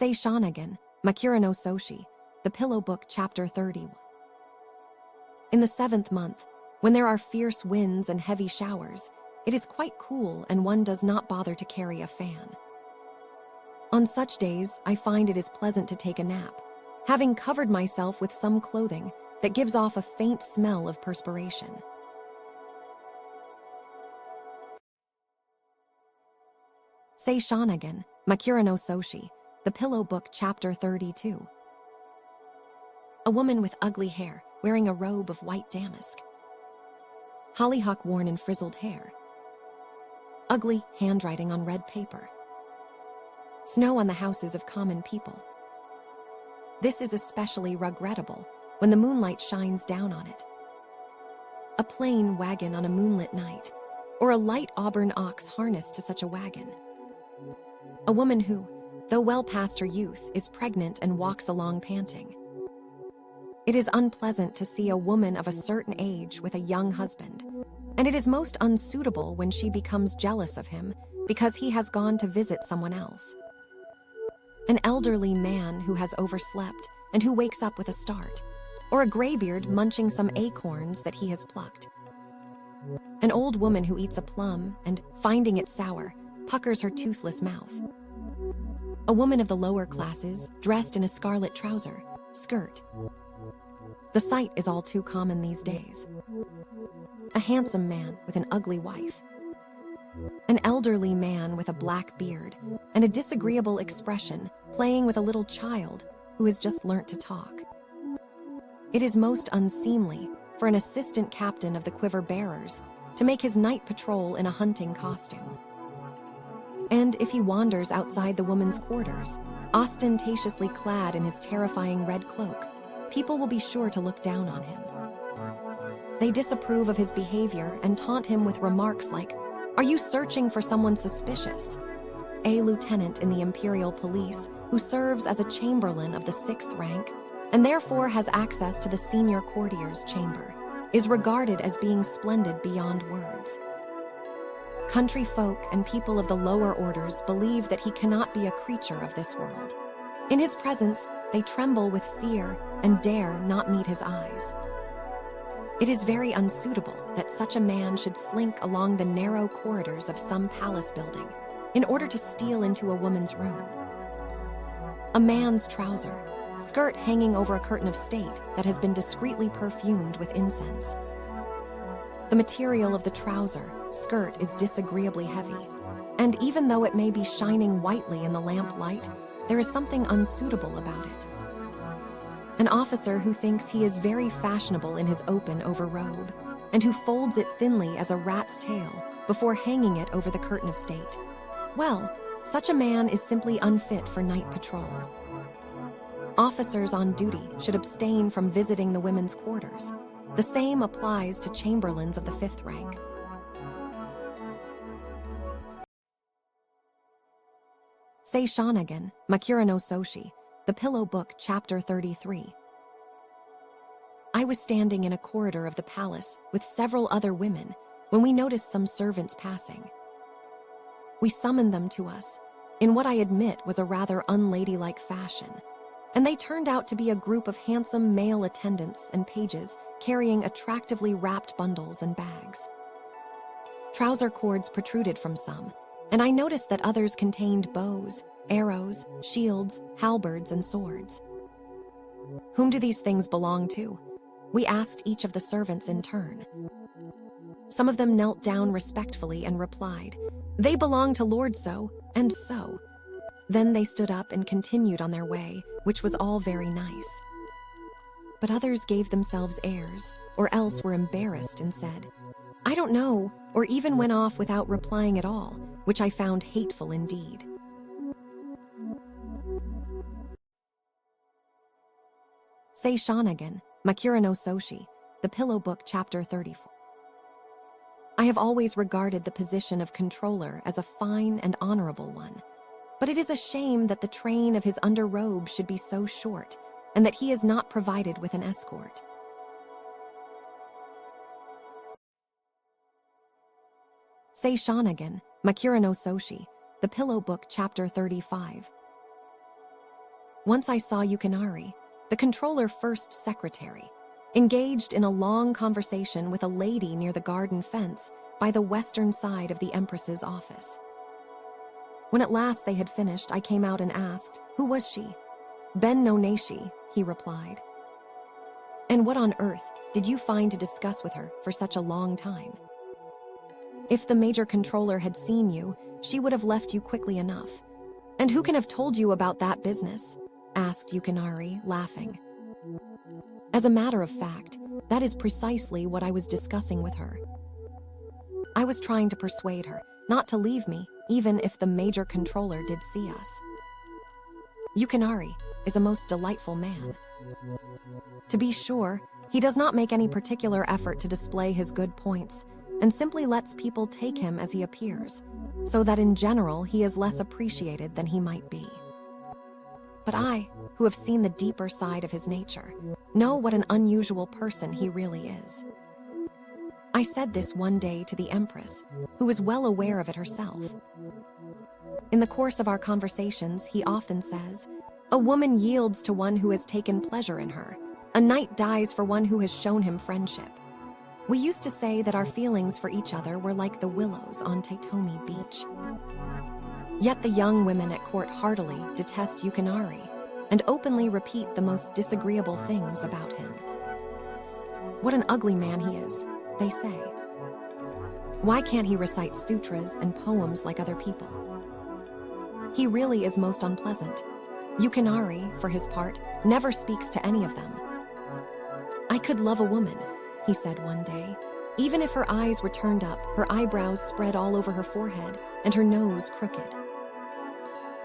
Sei Shōnagon, Makura no Soshi, The Pillow Book, Chapter 31. In the 7th month, when there are fierce winds and heavy showers, it is quite cool and one does not bother to carry a fan. On such days, I find it is pleasant to take a nap, having covered myself with some clothing that gives off a faint smell of perspiration. Sei Shōnagon, Makura no Soshi, The Pillow Book, Chapter 32. A woman with ugly hair, wearing a robe of white damask. Hollyhock worn in frizzled hair. Ugly handwriting on red paper. Snow on the houses of common people. This is especially regrettable when the moonlight shines down on it. A plain wagon on a moonlit night, or a light auburn ox harnessed to such a wagon. A woman who, though well past her youth, is pregnant and walks along panting. It is unpleasant to see a woman of a certain age with a young husband, and it is most unsuitable when she becomes jealous of him because he has gone to visit someone else. An elderly man who has overslept and who wakes up with a start, or a graybeard munching some acorns that he has plucked. An old woman who eats a plum and, finding it sour, puckers her toothless mouth. A woman of the lower classes, dressed in a scarlet trouser, skirt. The sight is all too common these days. A handsome man with an ugly wife. An elderly man with a black beard and a disagreeable expression playing with a little child who has just learnt to talk. It is most unseemly for an assistant captain of the quiver bearers to make his night patrol in a hunting costume. And if he wanders outside the woman's quarters, ostentatiously clad in his terrifying red cloak, people will be sure to look down on him. They disapprove of his behavior and taunt him with remarks like, "Are you searching for someone suspicious?" A lieutenant in the Imperial Police, who serves as a Chamberlain of the 6th rank, and therefore has access to the senior courtier's chamber, is regarded as being splendid beyond words. Country folk and people of the lower orders believe that he cannot be a creature of this world. In his presence, they tremble with fear and dare not meet his eyes. It is very unsuitable that such a man should slink along the narrow corridors of some palace building in order to steal into a woman's room. A man's trouser, skirt hanging over a curtain of state that has been discreetly perfumed with incense. The material of the trouser, skirt is disagreeably heavy, and even though it may be shining whitely in the lamp light, there is something unsuitable about it. An officer who thinks he is very fashionable in his open overrobe, and who folds it thinly as a rat's tail before hanging it over the curtain of state. Well, such a man is simply unfit for night patrol. Officers on duty should abstain from visiting the women's quarters. The same applies to chamberlains of the 5th rank. Sei Shōnagon, Makura no Soshi, The Pillow Book, Chapter 33. I was standing in a corridor of the palace with several other women when we noticed some servants passing. We summoned them to us, in what I admit was a rather unladylike fashion, and they turned out to be a group of handsome male attendants and pages carrying attractively wrapped bundles and bags. Trouser cords protruded from some, and I noticed that others contained bows, arrows, shields, halberds, and swords. "Whom do these things belong to?" we asked each of the servants in turn. Some of them knelt down respectfully and replied, "They belong to Lord So and So." Then they stood up and continued on their way, which was all very nice. But others gave themselves airs, or else were embarrassed and said, "I don't know," or even went off without replying at all, which I found hateful indeed. Sei Shōnagon, Makura no Soshi, The Pillow Book, Chapter 34. I have always regarded the position of controller as a fine and honorable one, but it is a shame that the train of his underrobe should be so short, and that he is not provided with an escort. Sei Shōnagon, Makura no Soshi, The Pillow Book, Chapter 35. Once I saw Yukinari, the controller's first secretary, engaged in a long conversation with a lady near the garden fence by the western side of the Empress's office. When at last they had finished, I came out and asked, "Who was she?" "Ben no Neishi," he replied. "And what on earth did you find to discuss with her for such a long time?" "If the major controller had seen you, she would have left you quickly enough." "And who can have told you about that business?" asked Yukinari, laughing. As a matter of fact, that is precisely what I was discussing with her. I was trying to persuade her not to leave me, even if the major controller did see us. Yukinari is a most delightful man. To be sure, he does not make any particular effort to display his good points, and simply lets people take him as he appears, so that in general he is less appreciated than he might be. But I, who have seen the deeper side of his nature, know what an unusual person he really is. I said this one day to the Empress, who was well aware of it herself. In the course of our conversations, he often says, "A woman yields to one who has taken pleasure in her. A knight dies for one who has shown him friendship." We used to say that our feelings for each other were like the willows on Taitomi Beach. Yet the young women at court heartily detest Yukinari and openly repeat the most disagreeable things about him. "What an ugly man he is," they say. "Why can't he recite sutras and poems like other people?" He really is most unpleasant. Yukinari, for his part, never speaks to any of them. "I could love a woman," he said one day, "even if her eyes were turned up, her eyebrows spread all over her forehead, and her nose crooked.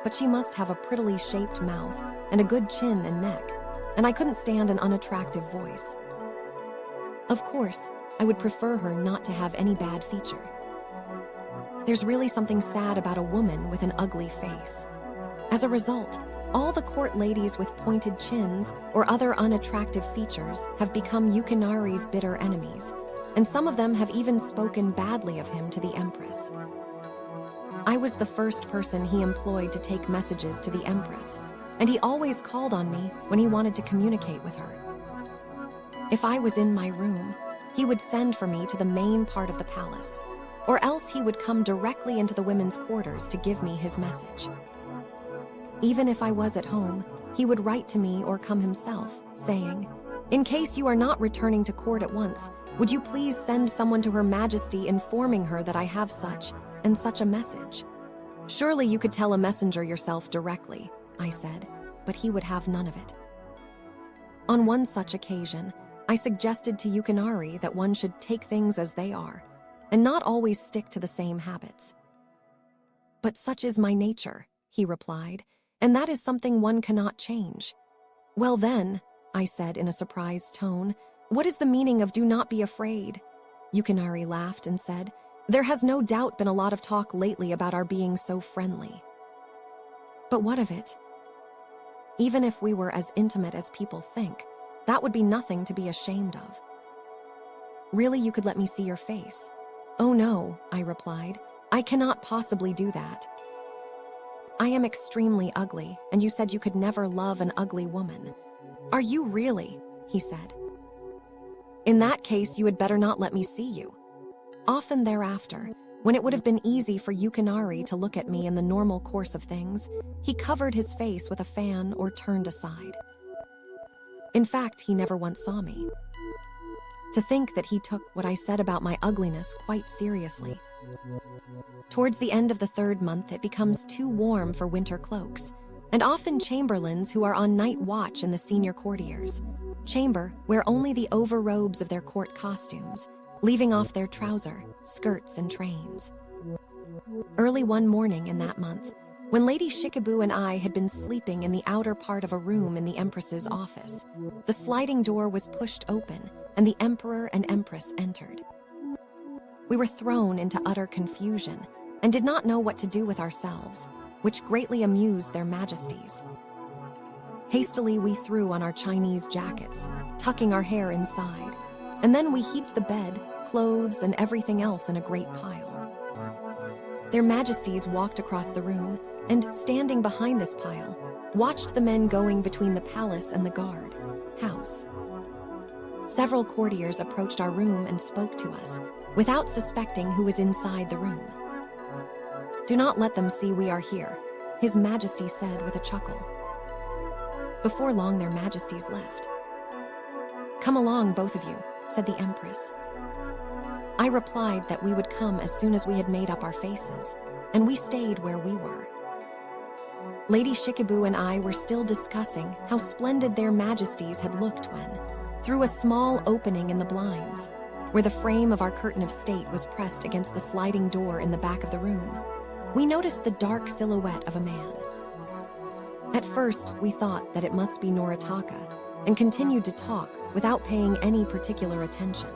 But she must have a prettily shaped mouth and a good chin and neck, and I couldn't stand an unattractive voice. Of course, I would prefer her not to have any bad feature. There's really something sad about a woman with an ugly face. As a result, all the court ladies with pointed chins or other unattractive features have become Yukinari's bitter enemies, and some of them have even spoken badly of him to the Empress. I was the first person he employed to take messages to the Empress, and he always called on me when he wanted to communicate with her. If I was in my room, he would send for me to the main part of the palace, or else he would come directly into the women's quarters to give me his message. Even if I was at home, he would write to me or come himself, saying, "In case you are not returning to court at once, would you please send someone to Her Majesty informing her that I have such and such a message?" "Surely you could tell a messenger yourself directly," I said, but he would have none of it. On one such occasion, I suggested to Yukinari that one should take things as they are, and not always stick to the same habits. "But such is my nature," he replied, "and that is something one cannot change." "Well then," I said in a surprised tone, "what is the meaning of 'do not be afraid'?" Yukinari laughed and said, "There has no doubt been a lot of talk lately about our being so friendly." "But what of it? Even if we were as intimate as people think, that would be nothing to be ashamed of. Really, you could let me see your face." "Oh no," I replied, "I cannot possibly do that. I am extremely ugly, and you said you could never love an ugly woman." "Are you really?" he said. "In that case, you had better not let me see you." Often thereafter, when it would have been easy for Yukinari to look at me in the normal course of things, he covered his face with a fan or turned aside. In fact, he never once saw me. To think that he took what I said about my ugliness quite seriously. Towards the end of the 3rd month, it becomes too warm for winter cloaks, and often chamberlains who are on night watch in the senior courtiers' chamber wear only the overrobes of their court costumes, leaving off their trouser, skirts, and trains. Early one morning in that month, when Lady Shikabu and I had been sleeping in the outer part of a room in the Empress's office, the sliding door was pushed open and the Emperor and Empress entered. We were thrown into utter confusion and did not know what to do with ourselves, which greatly amused their majesties. Hastily we threw on our Chinese jackets, tucking our hair inside, and then we heaped the bed, clothes, and everything else in a great pile. Their majesties walked across the room, and, standing behind this pile, watched the men going between the palace and the guard house. Several courtiers approached our room and spoke to us, without suspecting who was inside the room. "Do not let them see we are here," His Majesty said with a chuckle. Before long, their Majesties left. "Come along, both of you," said the Empress. I replied that we would come as soon as we had made up our faces, and we stayed where we were. Lady Shikibou and I were still discussing how splendid their Majesties had looked when, through a small opening in the blinds, where the frame of our curtain of state was pressed against the sliding door in the back of the room, we noticed the dark silhouette of a man. At first, we thought that it must be Noritaka, and continued to talk without paying any particular attention.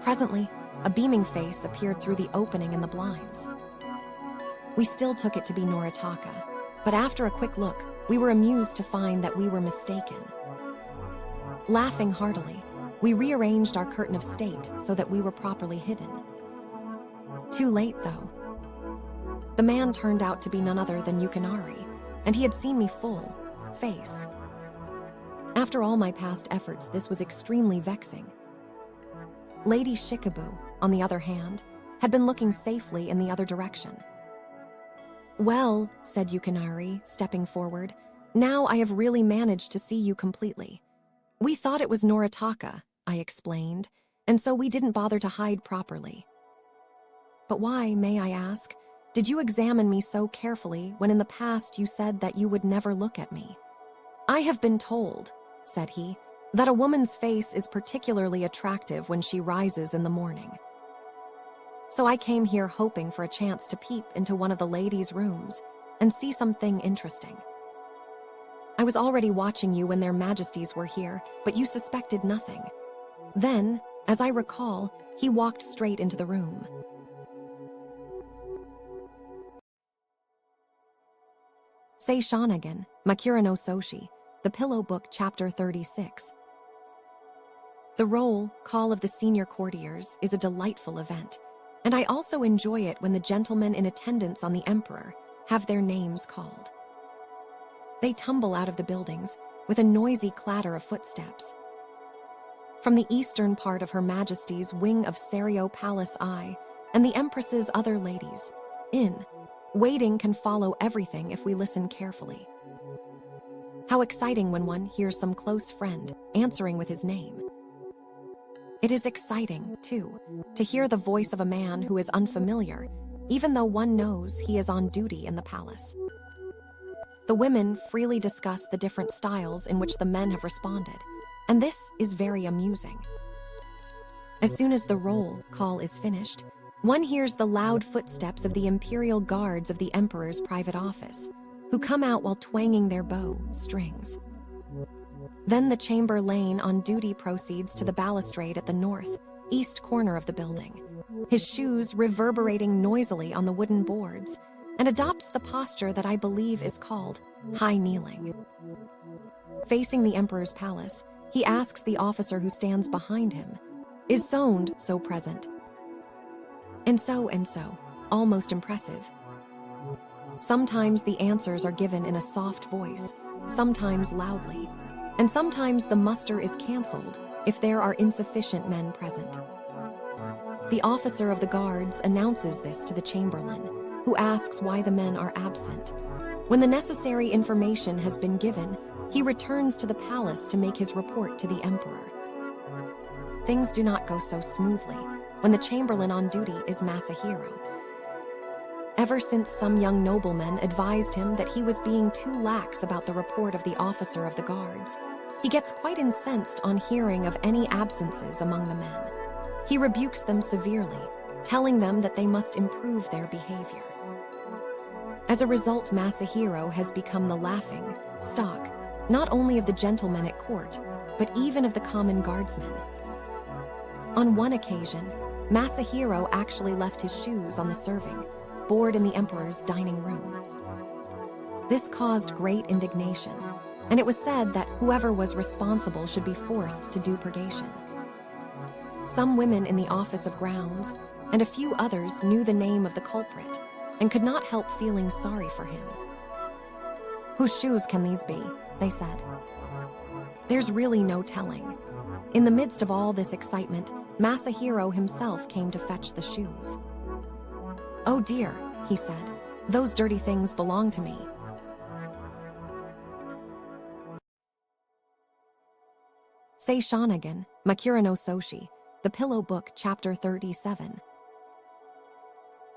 Presently, a beaming face appeared through the opening in the blinds. We still took it to be Noritaka, but after a quick look, we were amused to find that we were mistaken. Laughing heartily, we rearranged our curtain of state so that we were properly hidden. Too late, though. The man turned out to be none other than Yukinari, and he had seen me full face. After all my past efforts, this was extremely vexing. Lady Shikibou, on the other hand, had been looking safely in the other direction. "Well," said Yukinari, stepping forward, "now I have really managed to see you completely. We thought it was Noritaka," I explained, "and so we didn't bother to hide properly." "But why, may I ask, did you examine me so carefully when in the past you said that you would never look at me?" "I have been told," said he, "that a woman's face is particularly attractive when she rises in the morning. So I came here hoping for a chance to peep into one of the ladies' rooms and see something interesting. I was already watching you when their Majesties were here, but you suspected nothing. Then, as I recall, he walked straight into the room." Sei Shōnagon, Makura no Soshi, The Pillow Book, Chapter 36. The roll call of the senior courtiers is a delightful event, and I also enjoy it when the gentlemen in attendance on the Emperor have their names called. They tumble out of the buildings with a noisy clatter of footsteps. From the eastern part of Her Majesty's wing of Serio Palace, I and the Empress's other ladies, in waiting, can follow everything if we listen carefully. How exciting when one hears some close friend answering with his name. It is exciting, too, to hear the voice of a man who is unfamiliar, even though one knows he is on duty in the palace. The women freely discuss the different styles in which the men have responded, and this is very amusing. As soon as the roll call is finished, one hears the loud footsteps of the imperial guards of the Emperor's private office, who come out while twanging their bow strings. Then the Chamberlain on duty proceeds to the balustrade at the north-east corner of the building, his shoes reverberating noisily on the wooden boards, and adopts the posture that I believe is called high kneeling. Facing the Emperor's palace, he asks the officer who stands behind him, "Is Sound so present?" And so, almost impressive. Sometimes the answers are given in a soft voice, sometimes loudly, and sometimes the muster is cancelled if there are insufficient men present. The officer of the guards announces this to the Chamberlain, who asks why the men are absent. When the necessary information has been given, he returns to the palace to make his report to the Emperor. Things do not go so smoothly when the Chamberlain on duty is Masahiro. Ever since some young noblemen advised him that he was being too lax about the report of the officer of the guards, he gets quite incensed on hearing of any absences among the men. He rebukes them severely, telling them that they must improve their behavior. As a result, Masahiro has become the laughing stock, not only of the gentlemen at court, but even of the common guardsmen. On one occasion, Masahiro actually left his shoes on the serving board in the Emperor's dining room. This caused great indignation, and it was said that whoever was responsible should be forced to do purgation. Some women in the office of grounds and a few others knew the name of the culprit, and could not help feeling sorry for him. "Whose shoes can these be?" they said. There's really no telling. In the midst of all this excitement, Masahiro himself came to fetch the shoes. "Oh dear," he said, "those dirty things belong to me." Sei Shōnagon, Makura no Soshi, The Pillow Book, Chapter 37.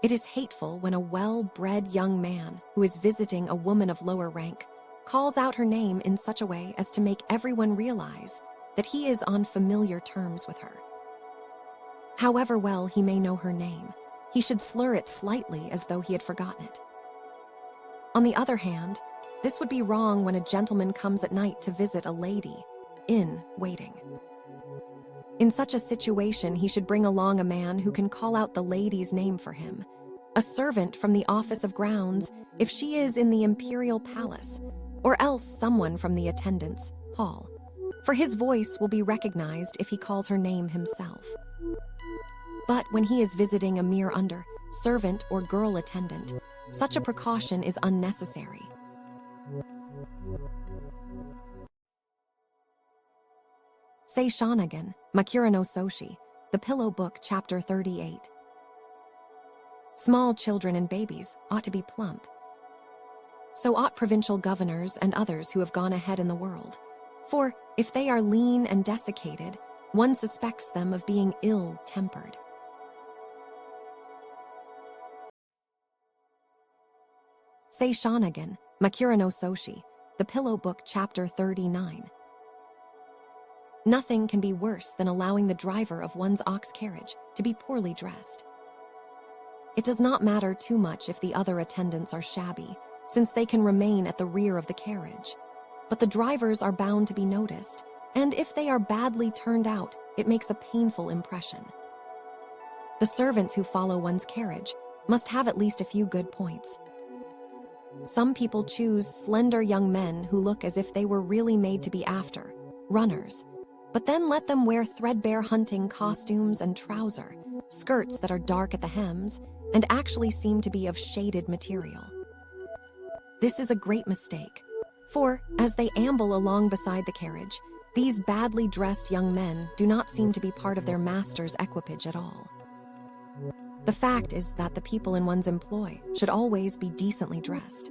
It is hateful when a well-bred young man who is visiting a woman of lower rank calls out her name in such a way as to make everyone realize that he is on familiar terms with her. However well he may know her name, he should slur it slightly as though he had forgotten it. On the other hand, this would be wrong when a gentleman comes at night to visit a lady in waiting. In such a situation, he should bring along a man who can call out the lady's name for him, a servant from the office of grounds if she is in the imperial palace, or else someone from the attendants' hall, for his voice will be recognized if he calls her name himself. But when he is visiting a mere servant or girl attendant, such a precaution is unnecessary. Sei Shōnagon, Makura no Soshi, The Pillow Book, Chapter 38. Small children and babies ought to be plump. So ought provincial governors and others who have gone ahead in the world. For if they are lean and desiccated, one suspects them of being ill-tempered. Sei Shōnagon, Makura no Soshi, The Pillow Book, Chapter 39. Nothing can be worse than allowing the driver of one's ox carriage to be poorly dressed. It does not matter too much if the other attendants are shabby, since they can remain at the rear of the carriage. But the drivers are bound to be noticed, and if they are badly turned out, it makes a painful impression. The servants who follow one's carriage must have at least a few good points. Some people choose slender young men who look as if they were really made to be runners, but then let them wear threadbare hunting costumes and skirts that are dark at the hems and actually seem to be of shaded material. This is a great mistake, for as they amble along beside the carriage, these badly dressed young men do not seem to be part of their master's equipage at all. The fact is that the people in one's employ should always be decently dressed.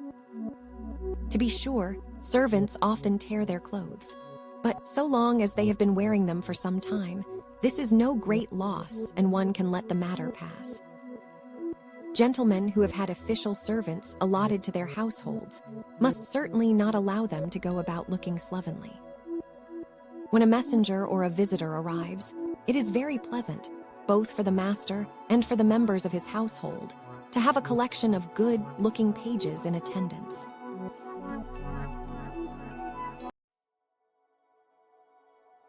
To be sure, servants often tear their clothes, but so long as they have been wearing them for some time, this is no great loss and one can let the matter pass. Gentlemen who have had official servants allotted to their households must certainly not allow them to go about looking slovenly. When a messenger or a visitor arrives, it is very pleasant, both for the master and for the members of his household, to have a collection of good-looking pages in attendance.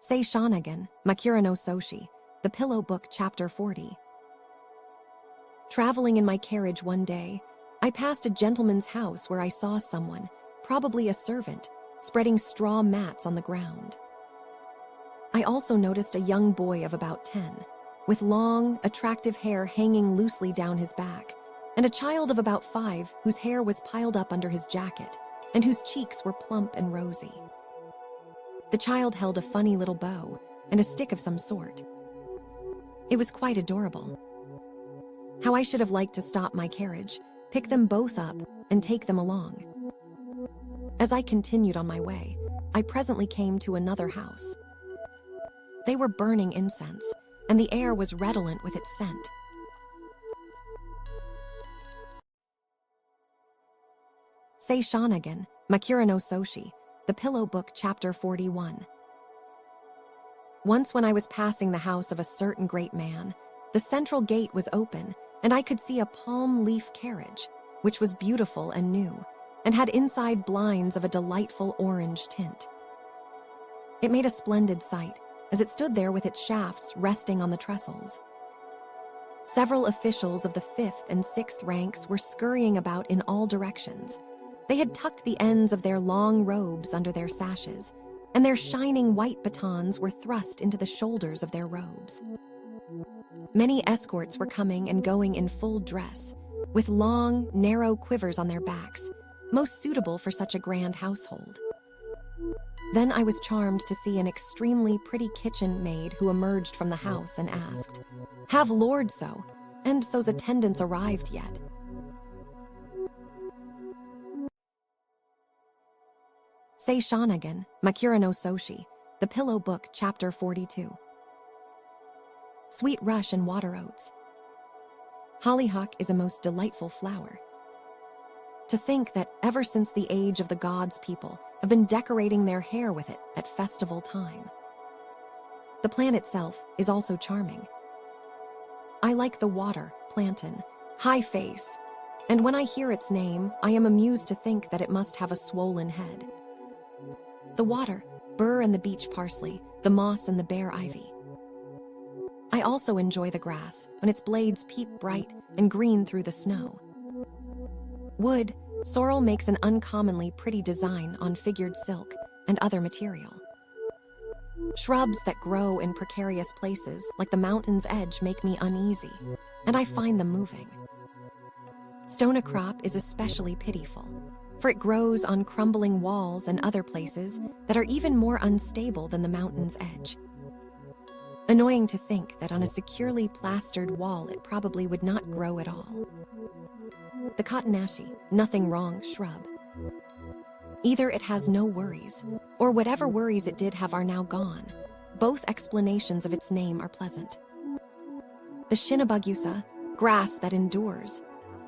Sei Shōnagon, Makura no Soshi, The Pillow Book, Chapter 40. Traveling in my carriage one day, I passed a gentleman's house where I saw someone, probably a servant, spreading straw mats on the ground. I also noticed a young boy of about 10, with long, attractive hair hanging loosely down his back, and a child of about 5 whose hair was piled up under his jacket and whose cheeks were plump and rosy. The child held a funny little bow and a stick of some sort. It was quite adorable. How I should have liked to stop my carriage, pick them both up, and take them along. As I continued on my way, I presently came to another house. They were burning incense, and the air was redolent with its scent. Sei Shōnagon, Makura no Soshi, The Pillow Book, Chapter 41. Once when I was passing the house of a certain great man, the central gate was open, and I could see a palm leaf carriage, which was beautiful and new, and had inside blinds of a delightful orange tint. It made a splendid sight, as it stood there with its shafts resting on the trestles. Several officials of the 5th and 6th ranks were scurrying about in all directions. They had tucked the ends of their long robes under their sashes, and their shining white batons were thrust into the shoulders of their robes. Many escorts were coming and going in full dress, with long, narrow quivers on their backs, most suitable for such a grand household. Then I was charmed to see an extremely pretty kitchen maid who emerged from the house and asked, "Have Lord so, and so's attendants arrived yet?" Sei Shōnagon, Makura no Soshi, The Pillow Book, Chapter 42. Sweet rush and water oats. Hollyhock is a most delightful flower. To think that ever since the age of the gods, people have been decorating their hair with it at festival time. The plant itself is also charming. I like the water, plantain, high face, and when I hear its name, I am amused to think that it must have a swollen head. The water, burr and the beach parsley, the moss and the bare ivy. I also enjoy the grass when its blades peep bright and green through the snow. Wood, sorrel makes an uncommonly pretty design on figured silk and other material. Shrubs that grow in precarious places like the mountain's edge make me uneasy, and I find them moving. Stonecrop is especially pitiful, for it grows on crumbling walls and other places that are even more unstable than the mountain's edge. Annoying to think that on a securely plastered wall it probably would not grow at all. The cottonashy, nothing wrong shrub. Either it has no worries, or whatever worries it did have are now gone. Both explanations of its name are pleasant. The shinabagusa, grass that endures,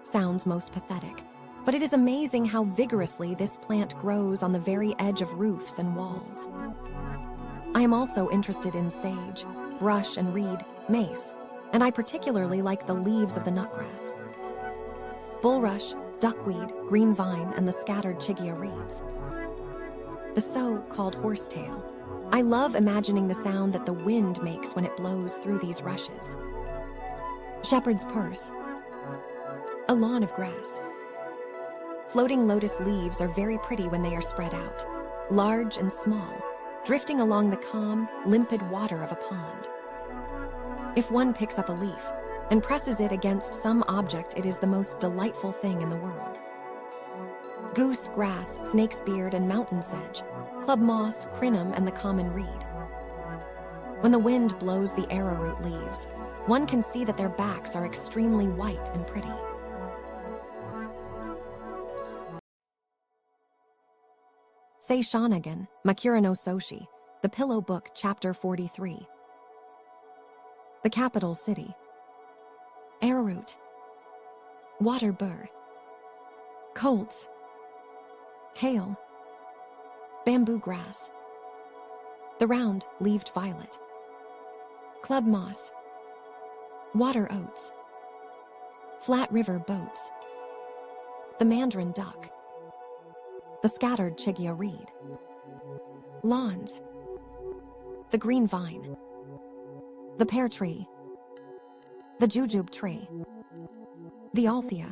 sounds most pathetic, but it is amazing how vigorously this plant grows on the very edge of roofs and walls. I am also interested in sage, brush and reed, mace, and I particularly like the leaves of the nutgrass. Bulrush, duckweed, green vine, and the scattered chigia reeds. The so-called horsetail. I love imagining the sound that the wind makes when it blows through these rushes. Shepherd's purse. A lawn of grass. Floating lotus leaves are very pretty when they are spread out, large and small, drifting along the calm, limpid water of a pond. If one picks up a leaf and presses it against some object, it is the most delightful thing in the world. Goose grass, snake's beard, and mountain sedge, club moss, crinum, and the common reed. When the wind blows the arrowroot leaves, one can see that their backs are extremely white and pretty. Sei Shōnagon, Makura no Soshi, The Pillow Book, Chapter 43. The capital city. Arrowroot. Water burr. Colts. Kale. Bamboo grass. The round-leaved violet. Club moss. Water oats. Flat river boats. The mandarin duck. The scattered chigia reed. Lawns. The green vine. The pear tree. The jujube tree. The althea.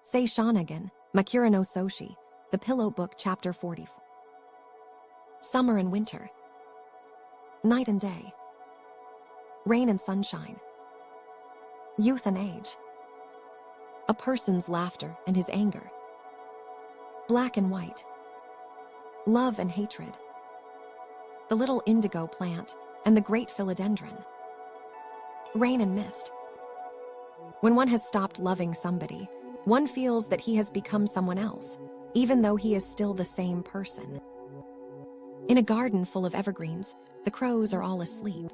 Sei Shōnagon, Makura no Soshi, The Pillow Book, Chapter 40. Summer and winter. Night and day. Rain and sunshine. Youth and age. A person's laughter and his anger. Black and white. Love and hatred. The little indigo plant and the great philodendron. Rain and mist. When one has stopped loving somebody, one feels that he has become someone else, even though he is still the same person. In a garden full of evergreens, the crows are all asleep.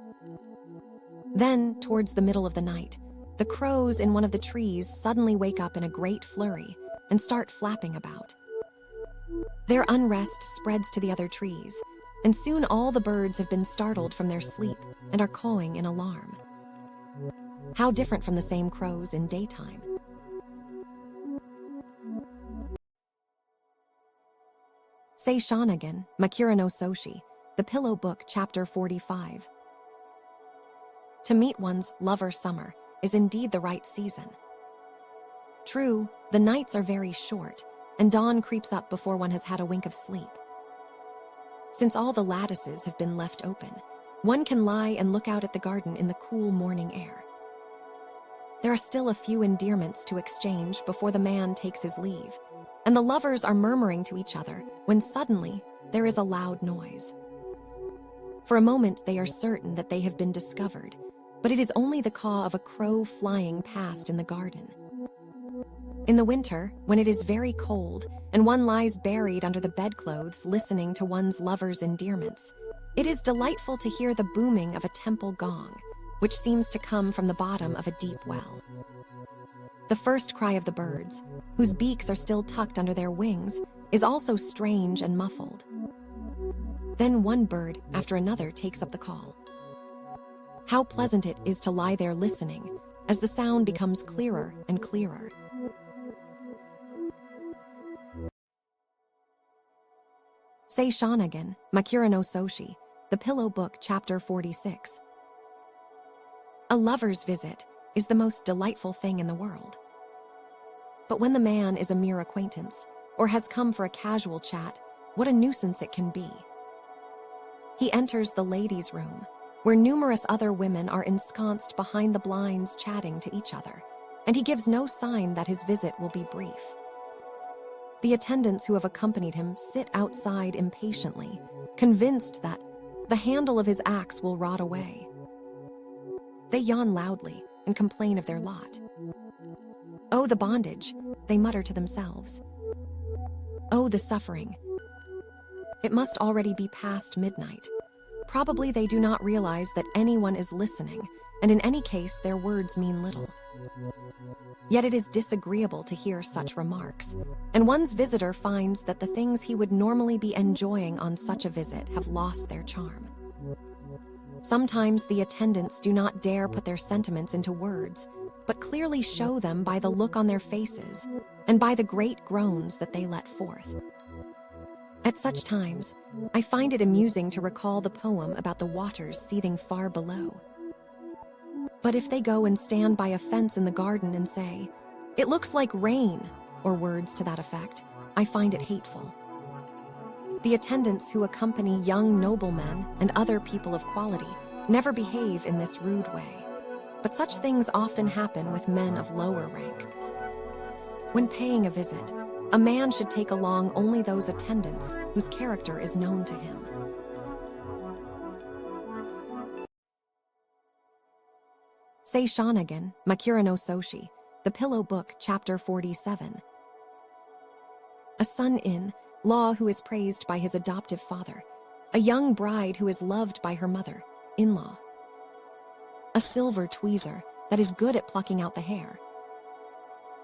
Then, towards the middle of the night, the crows in one of the trees suddenly wake up in a great flurry and start flapping about. Their unrest spreads to the other trees, and soon all the birds have been startled from their sleep and are cawing in alarm. How different from the same crows in daytime. Sei Shōnagon, Makura no Soshi, The Pillow Book, Chapter 45. To meet one's lover summer is indeed the right season. True, the nights are very short, and dawn creeps up before one has had a wink of sleep. Since all the lattices have been left open, one can lie and look out at the garden in the cool morning air. There are still a few endearments to exchange before the man takes his leave, and the lovers are murmuring to each other when suddenly there is a loud noise. For a moment they are certain that they have been discovered, but it is only the caw of a crow flying past in the garden. In the winter, when it is very cold and one lies buried under the bedclothes listening to one's lover's endearments, it is delightful to hear the booming of a temple gong, which seems to come from the bottom of a deep well. The first cry of the birds, whose beaks are still tucked under their wings, is also strange and muffled. Then one bird after another takes up the call. How pleasant it is to lie there listening as the sound becomes clearer and clearer. Sei Shōnagon, Makura no Soshi, The Pillow Book, Chapter 46. A lover's visit is the most delightful thing in the world. But when the man is a mere acquaintance, or has come for a casual chat, what a nuisance it can be. He enters the ladies' room, where numerous other women are ensconced behind the blinds chatting to each other, and he gives no sign that his visit will be brief. The attendants who have accompanied him sit outside impatiently, convinced that the handle of his axe will rot away. They yawn loudly and complain of their lot. Oh, the bondage, they mutter to themselves. Oh, the suffering. It must already be past midnight. Probably they do not realize that anyone is listening, and in any case their words mean little. Yet it is disagreeable to hear such remarks, and one's visitor finds that the things he would normally be enjoying on such a visit have lost their charm. Sometimes the attendants do not dare put their sentiments into words, but clearly show them by the look on their faces and by the great groans that they let forth. At such times, I find it amusing to recall the poem about the waters seething far below. But if they go and stand by a fence in the garden and say, "It looks like rain," or words to that effect, I find it hateful. The attendants who accompany young noblemen and other people of quality never behave in this rude way, but such things often happen with men of lower rank. When paying a visit, a man should take along only those attendants whose character is known to him. Sei Shōnagon, Makura no Soshi, The Pillow Book, Chapter 47. A son-in law who is praised by his adoptive father, a young bride who is loved by her mother, in-law. A silver tweezer that is good at plucking out the hair.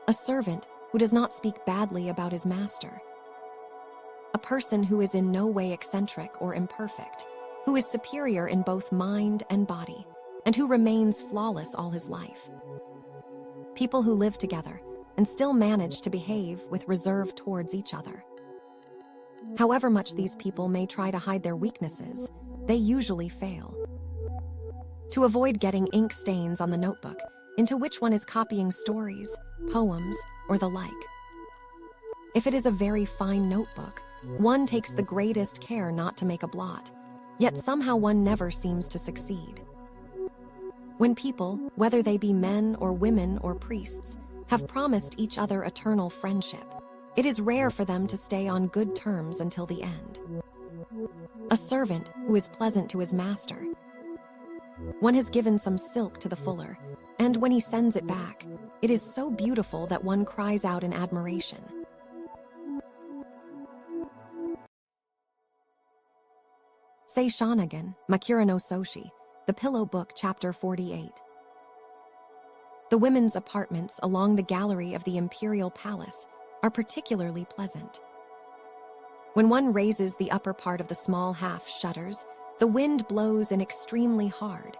A servant who does not speak badly about his master. A person who is in no way eccentric or imperfect, who is superior in both mind and body, and who remains flawless all his life. People who live together and still manage to behave with reserve towards each other. However much these people may try to hide their weaknesses, they usually fail. To avoid getting ink stains on the notebook, into which one is copying stories, poems, or the like. If it is a very fine notebook, one takes the greatest care not to make a blot, yet somehow one never seems to succeed. When people, whether they be men or women or priests, have promised each other eternal friendship, it is rare for them to stay on good terms until the end. A servant who is pleasant to his master. One has given some silk to the fuller, and when he sends it back, it is so beautiful that one cries out in admiration. Sei Shōnagon, Makura no Soshi, The Pillow Book, Chapter 48. The women's apartments along the gallery of the imperial palace are particularly pleasant. When one raises the upper part of the small half shutters, the wind blows in extremely hard.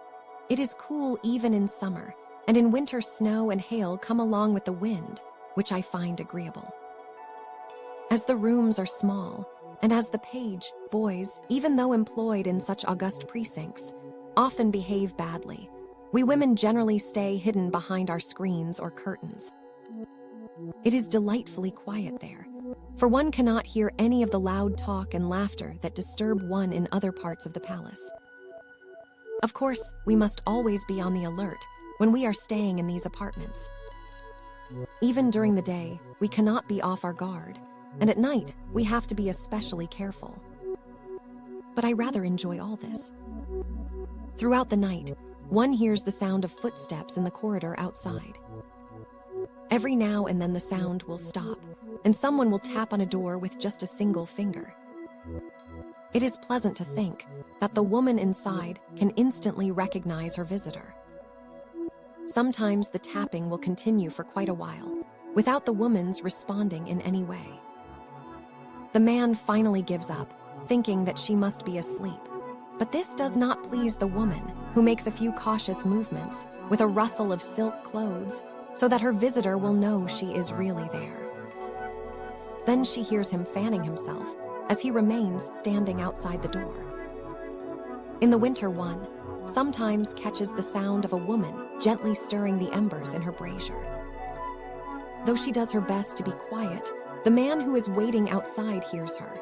It is cool even in summer, and in winter snow and hail come along with the wind, which I find agreeable. As the rooms are small, and as the page, boys, even though employed in such august precincts, often behave badly, we women generally stay hidden behind our screens or curtains. It is delightfully quiet there, for one cannot hear any of the loud talk and laughter that disturb one in other parts of the palace. Of course, we must always be on the alert when we are staying in these apartments. Even during the day, we cannot be off our guard, and at night, we have to be especially careful. But I rather enjoy all this. Throughout the night, one hears the sound of footsteps in the corridor outside. Every now and then the sound will stop, and someone will tap on a door with just a single finger. It is pleasant to think that the woman inside can instantly recognize her visitor. Sometimes the tapping will continue for quite a while, without the woman's responding in any way. The man finally gives up, thinking that she must be asleep. But this does not please the woman, who makes a few cautious movements with a rustle of silk clothes so that her visitor will know she is really there. Then she hears him fanning himself as he remains standing outside the door. In the winter, one sometimes catches the sound of a woman gently stirring the embers in her brazier. Though she does her best to be quiet, the man who is waiting outside hears her.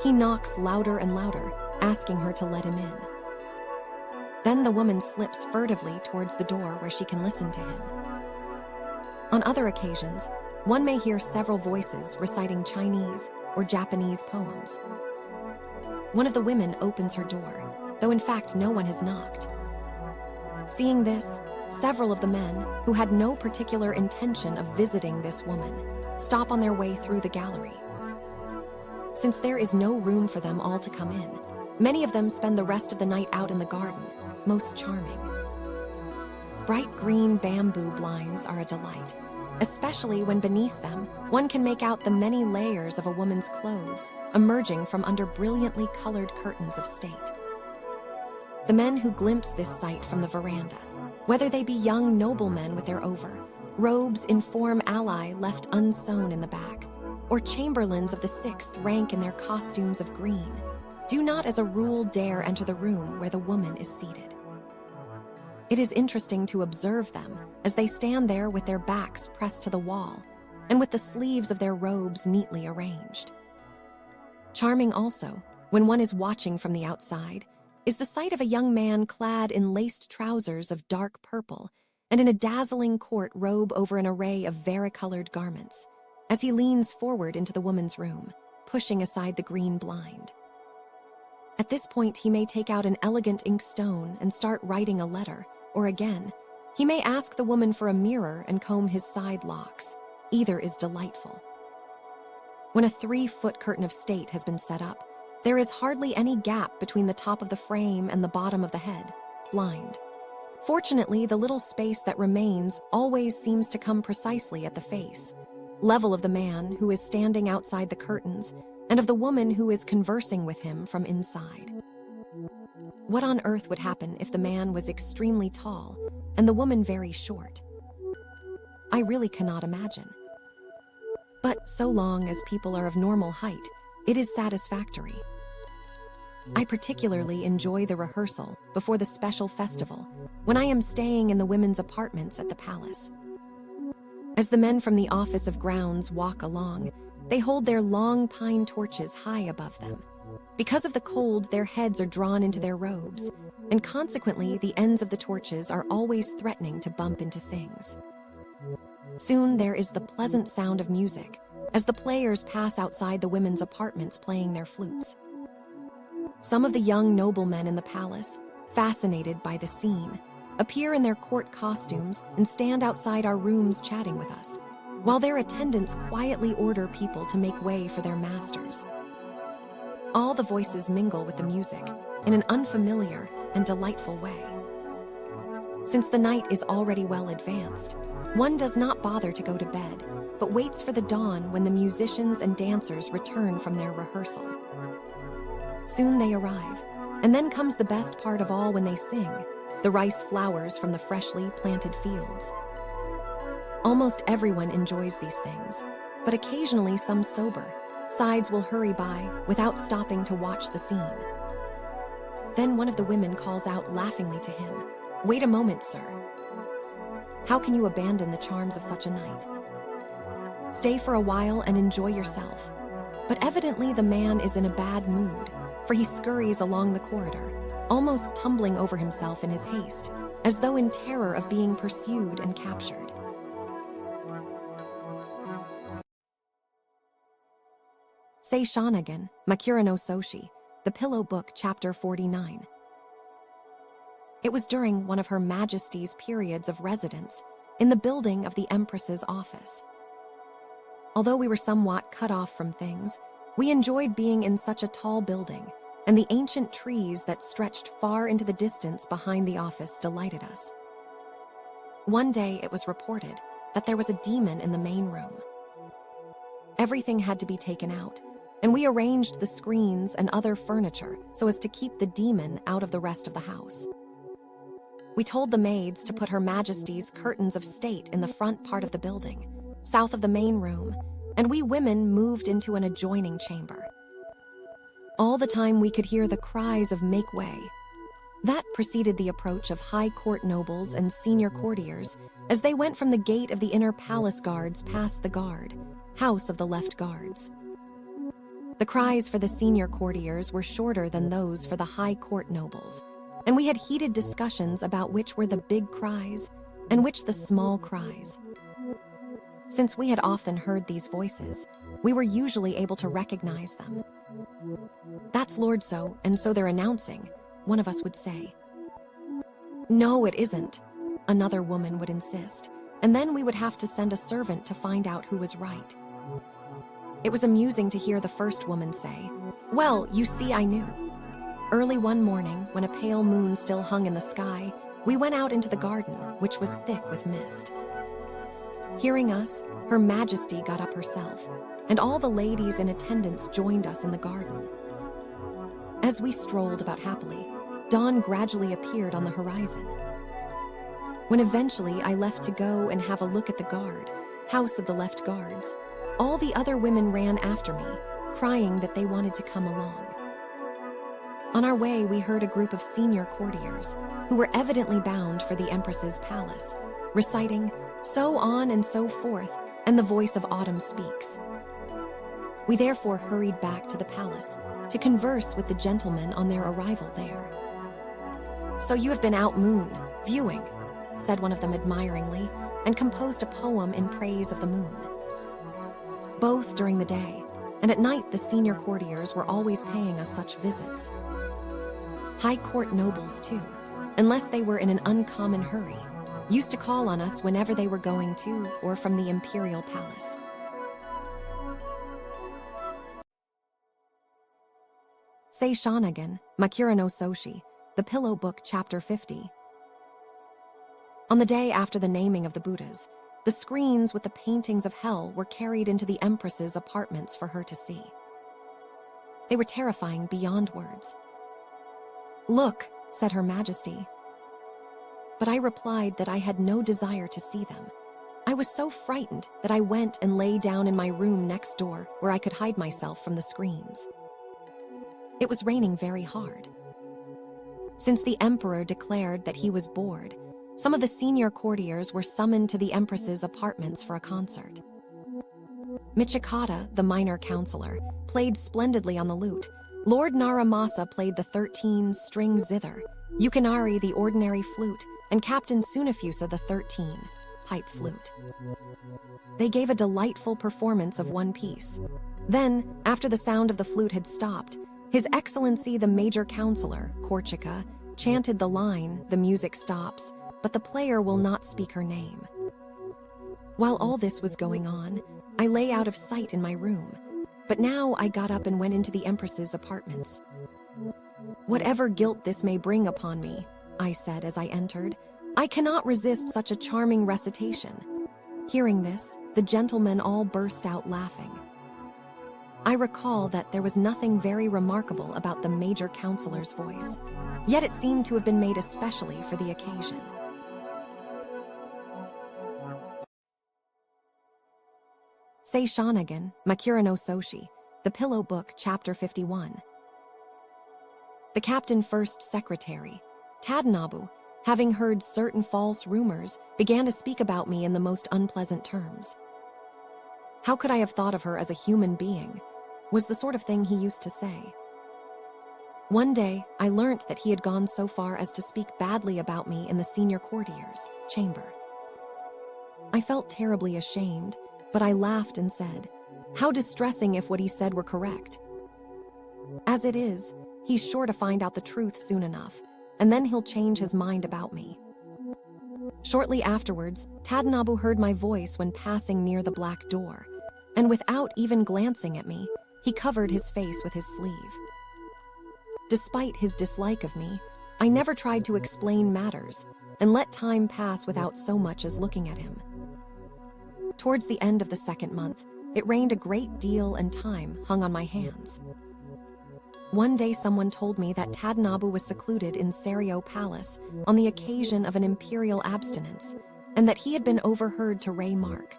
He knocks louder and louder, asking her to let him in. Then the woman slips furtively towards the door where she can listen to him. On other occasions, one may hear several voices reciting Chinese or Japanese poems. One of the women opens her door, though in fact no one has knocked. Seeing this, several of the men, who had no particular intention of visiting this woman, stop on their way through the gallery. Since there is no room for them all to come in, many of them spend the rest of the night out in the garden, most charming. Bright green bamboo blinds are a delight, especially when beneath them one can make out the many layers of a woman's clothes emerging from under brilliantly colored curtains of state. The men who glimpse this sight from the veranda, whether they be young noblemen with their robes in form ally left unsewn in the back, or chamberlains of the 6th rank in their costumes of green, do not as a rule dare enter the room where the woman is seated. It is interesting to observe them as they stand there with their backs pressed to the wall and with the sleeves of their robes neatly arranged. Charming also, when one is watching from the outside, is the sight of a young man clad in laced trousers of dark purple and in a dazzling court robe over an array of varicolored garments, as he leans forward into the woman's room, pushing aside the green blind. At this point, he may take out an elegant inkstone and start writing a letter, or again, he may ask the woman for a mirror and comb his side locks. Either is delightful. When a 3-foot curtain of state has been set up, there is hardly any gap between the top of the frame and the bottom of the head, blind. Fortunately, the little space that remains always seems to come precisely at the face, level of the man who is standing outside the curtains and of the woman who is conversing with him from inside. What on earth would happen if the man was extremely tall and the woman very short? I really cannot imagine. But so long as people are of normal height, it is satisfactory. I particularly enjoy the rehearsal before the special festival when I am staying in the women's apartments at the palace. As the men from the Office of Grounds walk along, they hold their long pine torches high above them. Because of the cold, their heads are drawn into their robes, and consequently the ends of the torches are always threatening to bump into things. Soon there is the pleasant sound of music as the players pass outside the women's apartments playing their flutes. Some of the young noblemen in the palace, fascinated by the scene, appear in their court costumes and stand outside our rooms chatting with us, while their attendants quietly order people to make way for their masters. All the voices mingle with the music in an unfamiliar and delightful way. Since the night is already well advanced, one does not bother to go to bed, but waits for the dawn when the musicians and dancers return from their rehearsal. Soon they arrive, and then comes the best part of all when they sing, the rice flowers from the freshly planted fields. Almost everyone enjoys these things, but occasionally some sober sides will hurry by without stopping to watch the scene. Then one of the women calls out laughingly to him, "Wait a moment, sir. How can you abandon the charms of such a night? Stay for a while and enjoy yourself." But evidently the man is in a bad mood, for he scurries along the corridor, almost tumbling over himself in his haste, as though in terror of being pursued and captured. Sei Shōnagon, Makura no Soshi, The Pillow Book, Chapter 49. It was during one of Her Majesty's periods of residence in the building of the Empress's office. Although we were somewhat cut off from things, we enjoyed being in such a tall building, and the ancient trees that stretched far into the distance behind the office delighted us. One day it was reported that there was a demon in the main room. Everything had to be taken out, and we arranged the screens and other furniture so as to keep the demon out of the rest of the house. We told the maids to put Her Majesty's curtains of state in the front part of the building, south of the main room, and we women moved into an adjoining chamber. All the time we could hear the cries of "make way." That preceded the approach of high court nobles and senior courtiers as they went from the gate of the inner palace guards past the guard, house of the left guards. The cries for the senior courtiers were shorter than those for the high court nobles, and we had heated discussions about which were the big cries and which the small cries. Since we had often heard these voices, we were usually able to recognize them. "That's Lord So, and so they're announcing," one of us would say. "No, it isn't," another woman would insist, and then we would have to send a servant to find out who was right. It was amusing to hear the first woman say, "Well, you see, I knew." Early one morning, when a pale moon still hung in the sky, we went out into the garden, which was thick with mist. Hearing us, Her Majesty got up herself, and all the ladies in attendance joined us in the garden. As we strolled about happily, dawn gradually appeared on the horizon. When eventually I left to go and have a look at the guard, house of the left guards, all the other women ran after me, crying that they wanted to come along. On our way, we heard a group of senior courtiers, who were evidently bound for the Empress's palace, reciting, "So on and so forth, and the voice of autumn speaks." We therefore hurried back to the palace to converse with the gentlemen on their arrival there. "So you have been out moon, viewing," said one of them admiringly, and composed a poem in praise of the moon. Both during the day, and at night the senior courtiers were always paying us such visits. High court nobles, too, unless they were in an uncommon hurry, used to call on us whenever they were going to or from the imperial palace. Sei Shōnagon, Makura no Soshi, The Pillow Book, Chapter 50. On the day after the naming of the Buddhas, the screens with the paintings of hell were carried into the Empress's apartments for her to see. They were terrifying beyond words. "Look," said Her Majesty. But I replied that I had no desire to see them. I was so frightened that I went and lay down in my room next door where I could hide myself from the screens. It was raining very hard. Since the emperor declared that he was bored, some of the senior courtiers were summoned to the Empress's apartments for a concert. Michikata, the minor counselor, played splendidly on the lute. Lord Naramasa played the 13-string zither, Yukinari the ordinary flute, and Captain Sunafusa the 13-pipe flute. They gave a delightful performance of one piece. Then, after the sound of the flute had stopped, His Excellency the Major Counselor, Korchika, chanted the line, "The music stops, but the player will not speak her name." While all this was going on, I lay out of sight in my room, but now I got up and went into the Empress's apartments. "Whatever guilt this may bring upon me," I said as I entered, "I cannot resist such a charming recitation." Hearing this, the gentlemen all burst out laughing. I recall that there was nothing very remarkable about the Major Counselor's voice, yet it seemed to have been made especially for the occasion. Sei Shōnagon, Makura no Soshi, The Pillow Book, Chapter 51. The captain first secretary, Tadanobu, having heard certain false rumors, began to speak about me in the most unpleasant terms. "How could I have thought of her as a human being?" was the sort of thing he used to say. One day, I learnt that he had gone so far as to speak badly about me in the senior courtier's chamber. I felt terribly ashamed, but I laughed and said, "How distressing if what he said were correct. As it is, he's sure to find out the truth soon enough, and then he'll change his mind about me." Shortly afterwards, Tadanobu heard my voice when passing near the black door, and without even glancing at me, he covered his face with his sleeve. Despite his dislike of me, I never tried to explain matters and let time pass without so much as looking at him. Towards the end of the second month, it rained a great deal and time hung on my hands. One day someone told me that Tadanobu was secluded in Seiryo Palace on the occasion of an imperial abstinence, and that he had been overheard to remark,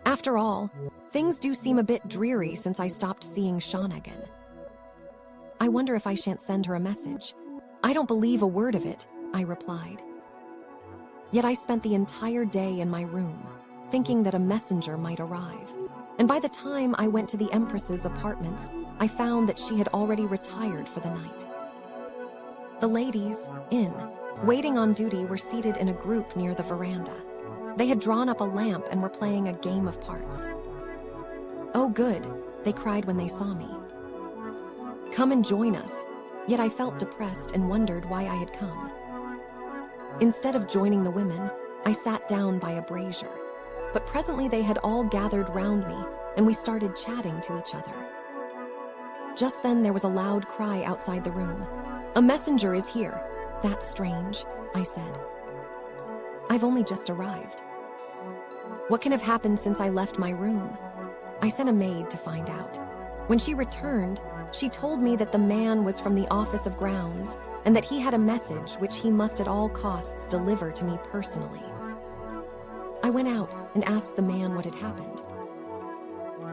"After all, things do seem a bit dreary since I stopped seeing Shonagon. I wonder if I shan't send her a message. I don't believe a word of it," I replied. Yet I spent the entire day in my room, thinking that a messenger might arrive, and by the time I went to the Empress's apartments, I found that she had already retired for the night. The ladies, waiting on duty, were seated in a group near the veranda. They had drawn up a lamp and were playing a game of parts. "Oh good," they cried when they saw me. "Come and join us," yet I felt depressed and wondered why I had come. Instead of joining the women, I sat down by a brazier, but presently they had all gathered round me and we started chatting to each other. Just then there was a loud cry outside the room. "A messenger is here." "That's strange," I said. "I've only just arrived. What can have happened since I left my room?" I sent a maid to find out. When she returned, she told me that the man was from the Office of Grounds and that he had a message which he must at all costs deliver to me personally. I went out and asked the man what had happened.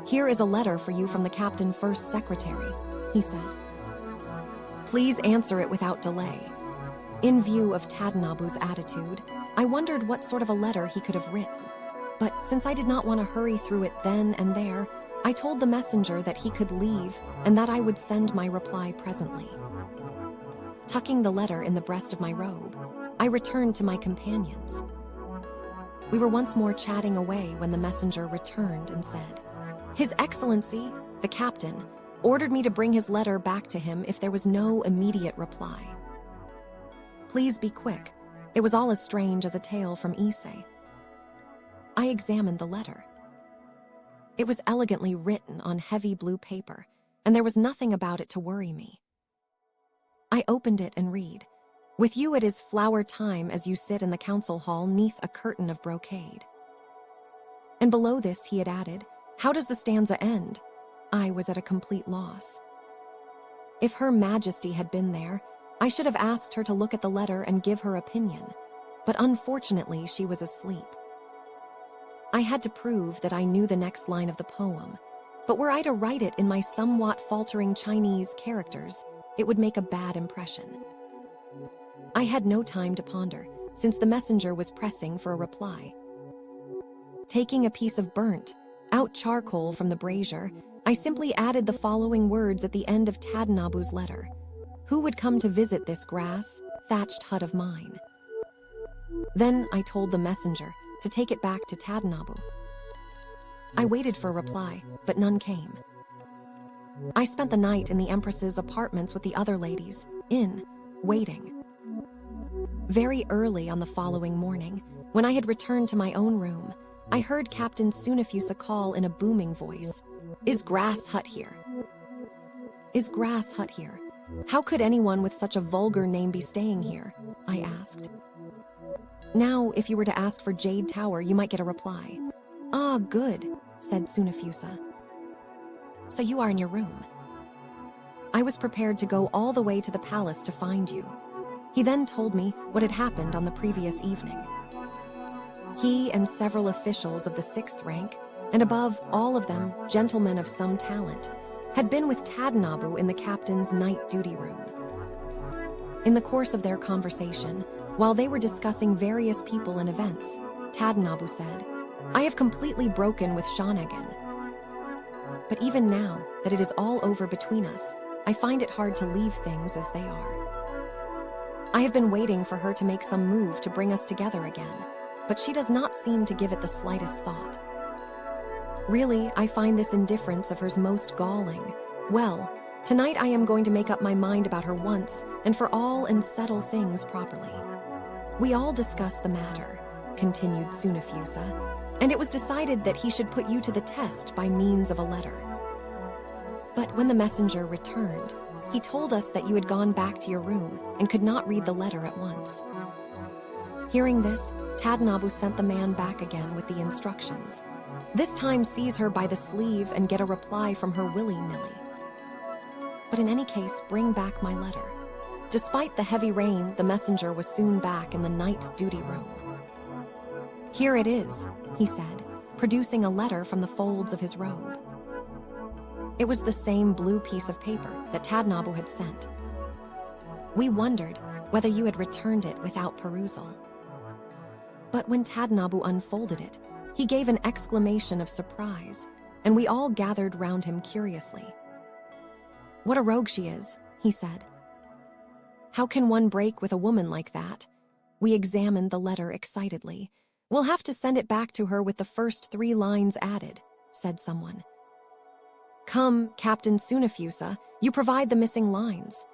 "Here is a letter for you from the Captain First Secretary," he said. "Please answer it without delay." In view of Tadanobu's attitude, I wondered what sort of a letter he could have written. But since I did not want to hurry through it then and there, I told the messenger that he could leave and that I would send my reply presently. Tucking the letter in the breast of my robe, I returned to my companions. We were once more chatting away when the messenger returned and said, "His Excellency, the captain, ordered me to bring his letter back to him if there was no immediate reply. Please be quick. It was all as strange as a tale from Issei." I examined the letter. It was elegantly written on heavy blue paper, and there was nothing about it to worry me. I opened it and read, "With you it is flower time as you sit in the council hall neath a curtain of brocade." And below this he had added, "How does the stanza end?" I was at a complete loss. If Her Majesty had been there, I should have asked her to look at the letter and give her opinion, but unfortunately she was asleep. I had to prove that I knew the next line of the poem, but were I to write it in my somewhat faltering Chinese characters, it would make a bad impression. I had no time to ponder, since the messenger was pressing for a reply. Taking a piece of burnt-out charcoal from the brazier, I simply added the following words at the end of Tadanobu's letter: "Who would come to visit this grass-thatched hut of mine?" Then I told the messenger to take it back to Tadanobu. I waited for a reply, but none came. I spent the night in the Empress's apartments with the other ladies, waiting. Very early on the following morning, when I had returned to my own room, I heard Captain Tsunafusa call in a booming voice, "Is Grass Hut here? Is Grass Hut here? How could anyone with such a vulgar name be staying here?" I asked. Now, if you were to ask for Jade Tower, you might get a reply. "Ah, good," said Tsunafusa. "So you are in your room." I was prepared to go all the way to the palace to find you. He then told me what had happened on the previous evening. He and several officials of the 6th rank, and above all of them, gentlemen of some talent, had been with Tadanobu in the captain's night duty room. In the course of their conversation, while they were discussing various people and events, Tadanobu said, "I have completely broken with Shonagon. But even now that it is all over between us, I find it hard to leave things as they are. I have been waiting for her to make some move to bring us together again, but she does not seem to give it the slightest thought. Really, I find this indifference of hers most galling. Well, tonight I am going to make up my mind about her once and for all and settle things properly. We all discussed the matter, continued Tsunafusa, and it was decided that he should put you to the test by means of a letter. But when the messenger returned, he told us that you had gone back to your room and could not read the letter at once. Hearing this, Tadanobu sent the man back again with the instructions. This time seize her by the sleeve and get a reply from her willy-nilly. But in any case, bring back my letter. Despite the heavy rain, the messenger was soon back in the night duty room. Here it is, he said, producing a letter from the folds of his robe. It was the same blue piece of paper that Tadanobu had sent. We wondered whether you had returned it without perusal. But when Tadanobu unfolded it, he gave an exclamation of surprise, and we all gathered round him curiously. What a rogue she is, he said. How can one break with a woman like that? We examined the letter excitedly. We'll have to send it back to her with the first 3 lines added, said someone. Come, Captain Tsunafusa, you provide the missing lines.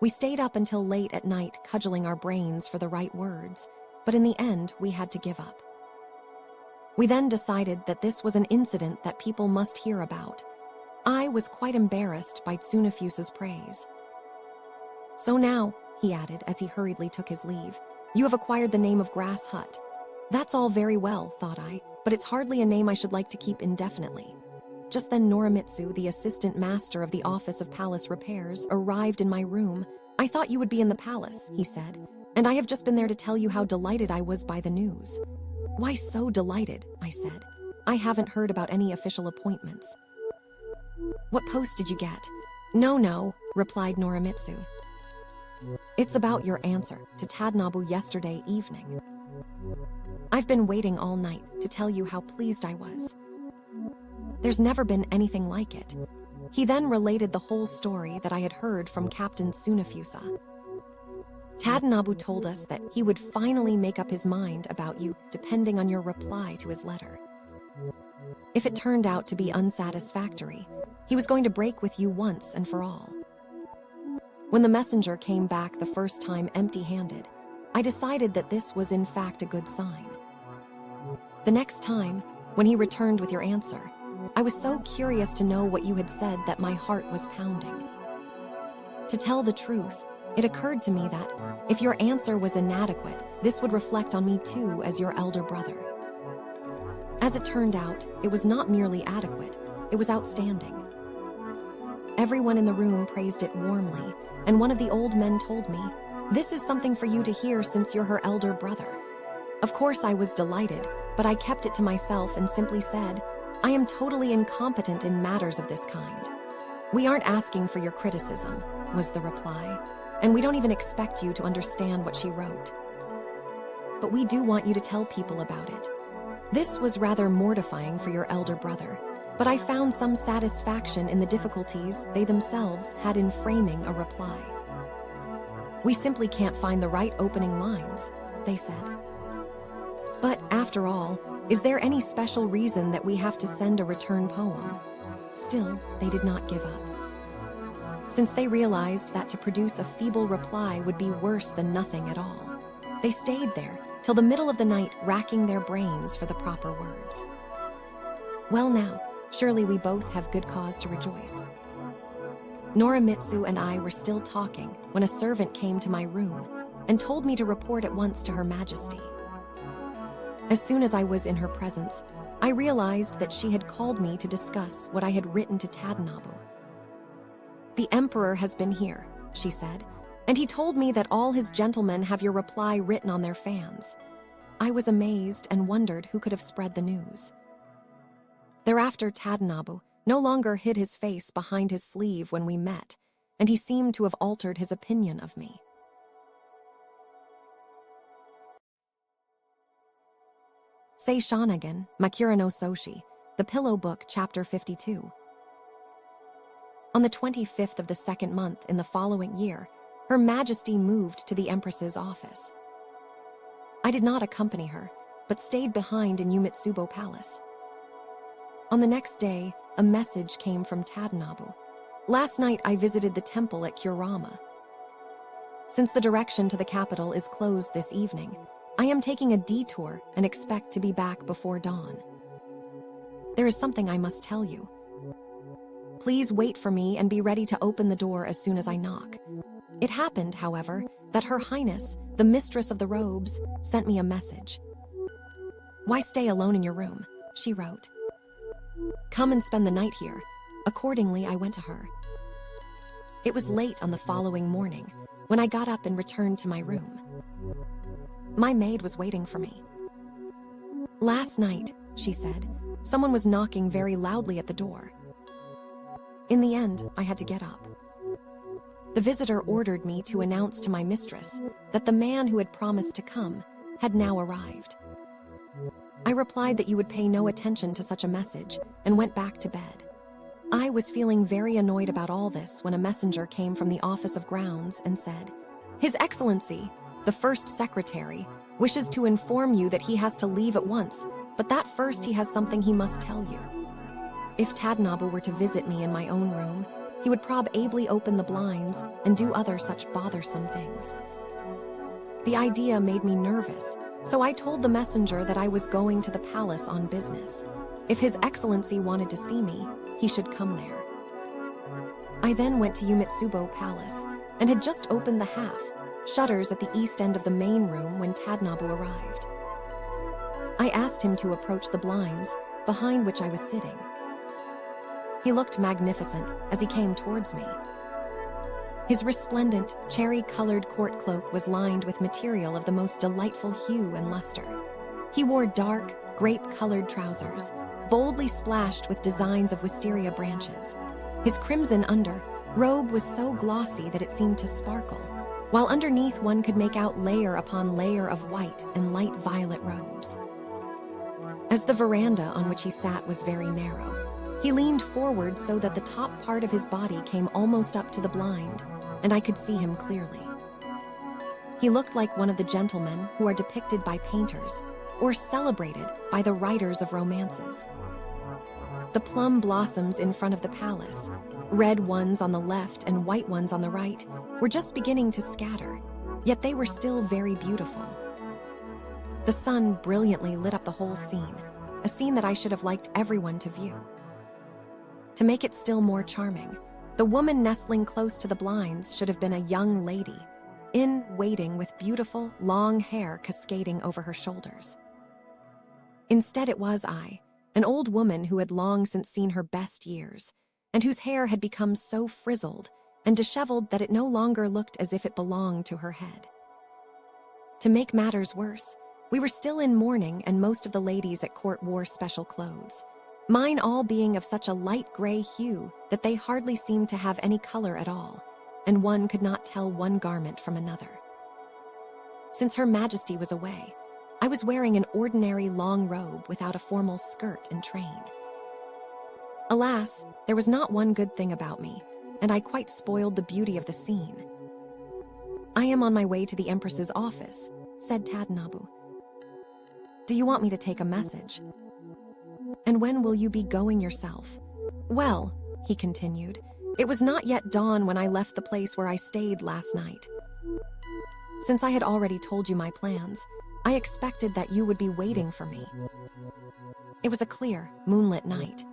We stayed up until late at night cudgeling our brains for the right words, but in the end we had to give up. We then decided that this was an incident that people must hear about. I was quite embarrassed by Tsunafusa's praise. So now, he added as he hurriedly took his leave, you have acquired the name of Grass Hut. That's all very well, thought I, but it's hardly a name I should like to keep indefinitely. Just then Norimitsu, the assistant master of the Office of Palace Repairs, arrived in my room. I thought you would be in the palace, he said, and I have just been there to tell you how delighted I was by the news. Why so delighted, I said. I haven't heard about any official appointments. What post did you get? No, replied Norimitsu. It's about your answer to Tadanobu yesterday evening. I've been waiting all night to tell you how pleased I was. There's never been anything like it. He then related the whole story that I had heard from Captain Tsunafusa. Tadanobu told us that he would finally make up his mind about you depending on your reply to his letter. If it turned out to be unsatisfactory, he was going to break with you once and for all. When the messenger came back the first time empty-handed, I decided that this was in fact a good sign. The next time, when he returned with your answer, I was so curious to know what you had said that my heart was pounding. To tell the truth, it occurred to me that, if your answer was inadequate, this would reflect on me too as your elder brother. As it turned out, it was not merely adequate, it was outstanding. Everyone in the room praised it warmly, and one of the old men told me, "This is something for you to hear since you're her elder brother." Of course I was delighted, but I kept it to myself and simply said, "I am totally incompetent in matters of this kind." "We aren't asking for your criticism," was the reply, "and we don't even expect you to understand what she wrote. But we do want you to tell people about it." This was rather mortifying for your elder brother, but I found some satisfaction in the difficulties they themselves had in framing a reply. "We simply can't find the right opening lines," they said. "But after all, is there any special reason that we have to send a return poem?" Still, they did not give up. Since they realized that to produce a feeble reply would be worse than nothing at all, they stayed there till the middle of the night racking their brains for the proper words. Well now, surely we both have good cause to rejoice. Norimitsu and I were still talking when a servant came to my room and told me to report at once to Her Majesty. As soon as I was in her presence, I realized that she had called me to discuss what I had written to Tadanobu. "The Emperor has been here," she said, "and he told me that all his gentlemen have your reply written on their fans." I was amazed and wondered who could have spread the news. Thereafter Tadanobu no longer hid his face behind his sleeve when we met, and he seemed to have altered his opinion of me. Sei Shōnagon, Makura no Soshi, The Pillow Book, Chapter 52. On the 25th of the second month in the following year, Her Majesty moved to the Empress's office. I did not accompany her, but stayed behind in Umitsubo Palace. On the next day, a message came from Tadanobu. Last night I visited the temple at Kurama. Since the direction to the capital is closed this evening, I am taking a detour and expect to be back before dawn. There is something I must tell you. Please wait for me and be ready to open the door as soon as I knock. It happened, however, that Her Highness, the Mistress of the Robes, sent me a message. Why stay alone in your room? She wrote. Come and spend the night here. Accordingly, I went to her. It was late on the following morning when I got up and returned to my room. My maid was waiting for me. Last night, she said, someone was knocking very loudly at the door. In the end, I had to get up. The visitor ordered me to announce to my mistress that the man who had promised to come had now arrived. I replied that you would pay no attention to such a message and went back to bed. I was feeling very annoyed about all this when a messenger came from the Office of Grounds and said, His Excellency, the First Secretary, wishes to inform you that he has to leave at once, but that first he has something he must tell you. If Tadanobu were to visit me in my own room, he would probably open the blinds and do other such bothersome things. The idea made me nervous, so I told the messenger that I was going to the palace on business. If His Excellency wanted to see me, he should come there. I then went to Umitsubo Palace and had just opened the shutters at the east end of the main room when Tadanobu arrived. I asked him to approach the blinds, behind which I was sitting. He looked magnificent as he came towards me. His resplendent, cherry-colored court cloak was lined with material of the most delightful hue and luster. He wore dark, grape-colored trousers, boldly splashed with designs of wisteria branches. His crimson robe was so glossy that it seemed to sparkle, while underneath one could make out layer upon layer of white and light violet robes. As the veranda on which he sat was very narrow, he leaned forward so that the top part of his body came almost up to the blind, and I could see him clearly. He looked like one of the gentlemen who are depicted by painters or celebrated by the writers of romances. The plum blossoms in front of the palace, red ones on the left and white ones on the right, were just beginning to scatter, yet they were still very beautiful. The sun brilliantly lit up the whole scene, a scene that I should have liked everyone to view. To make it still more charming, the woman nestling close to the blinds should have been a young lady, in waiting with beautiful, long hair cascading over her shoulders. Instead it was I, an old woman who had long since seen her best years, and whose hair had become so frizzled and disheveled that it no longer looked as if it belonged to her head. To make matters worse, we were still in mourning and most of the ladies at court wore special clothes, mine all being of such a light gray hue that they hardly seemed to have any color at all, and one could not tell one garment from another. Since Her Majesty was away, I was wearing an ordinary long robe without a formal skirt and train. Alas, there was not one good thing about me, and I quite spoiled the beauty of the scene. I am on my way to the Empress's office, said Tadanobu. Do you want me to take a message? And when will you be going yourself? Well, he continued, it was not yet dawn when I left the place where I stayed last night. Since I had already told you my plans, I expected that you would be waiting for me. It was a clear, moonlit night.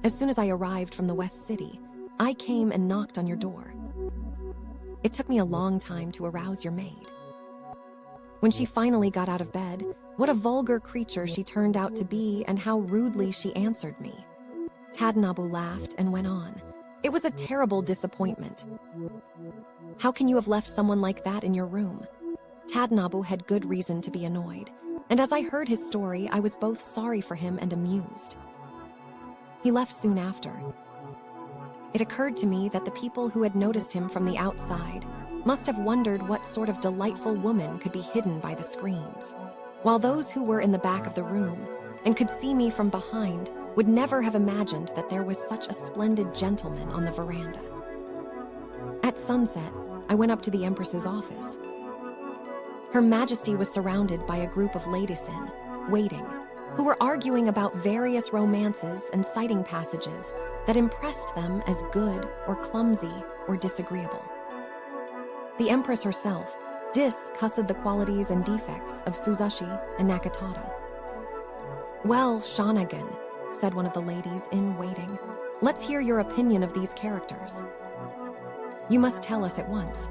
As soon as I arrived from the West City, I came and knocked on your door. It took me a long time to arouse your maid. When she finally got out of bed, what a vulgar creature she turned out to be and how rudely she answered me. Tadanobu laughed and went on. It was a terrible disappointment. How can you have left someone like that in your room? Tadanobu had good reason to be annoyed, and as I heard his story, I was both sorry for him and amused. He left soon after. It occurred to me that the people who had noticed him from the outside must have wondered what sort of delightful woman could be hidden by the screens, while those who were in the back of the room and could see me from behind would never have imagined that there was such a splendid gentleman on the veranda. At sunset, I went up to the Empress's office. Her Majesty was surrounded by a group of ladies in waiting, who were arguing about various romances and citing passages that impressed them as good or clumsy or disagreeable. The Empress herself discussed the qualities and defects of Suzushi and Nakatada. "Well, Shonagon," said one of the ladies in waiting, "let's hear your opinion of these characters. You must tell us at once.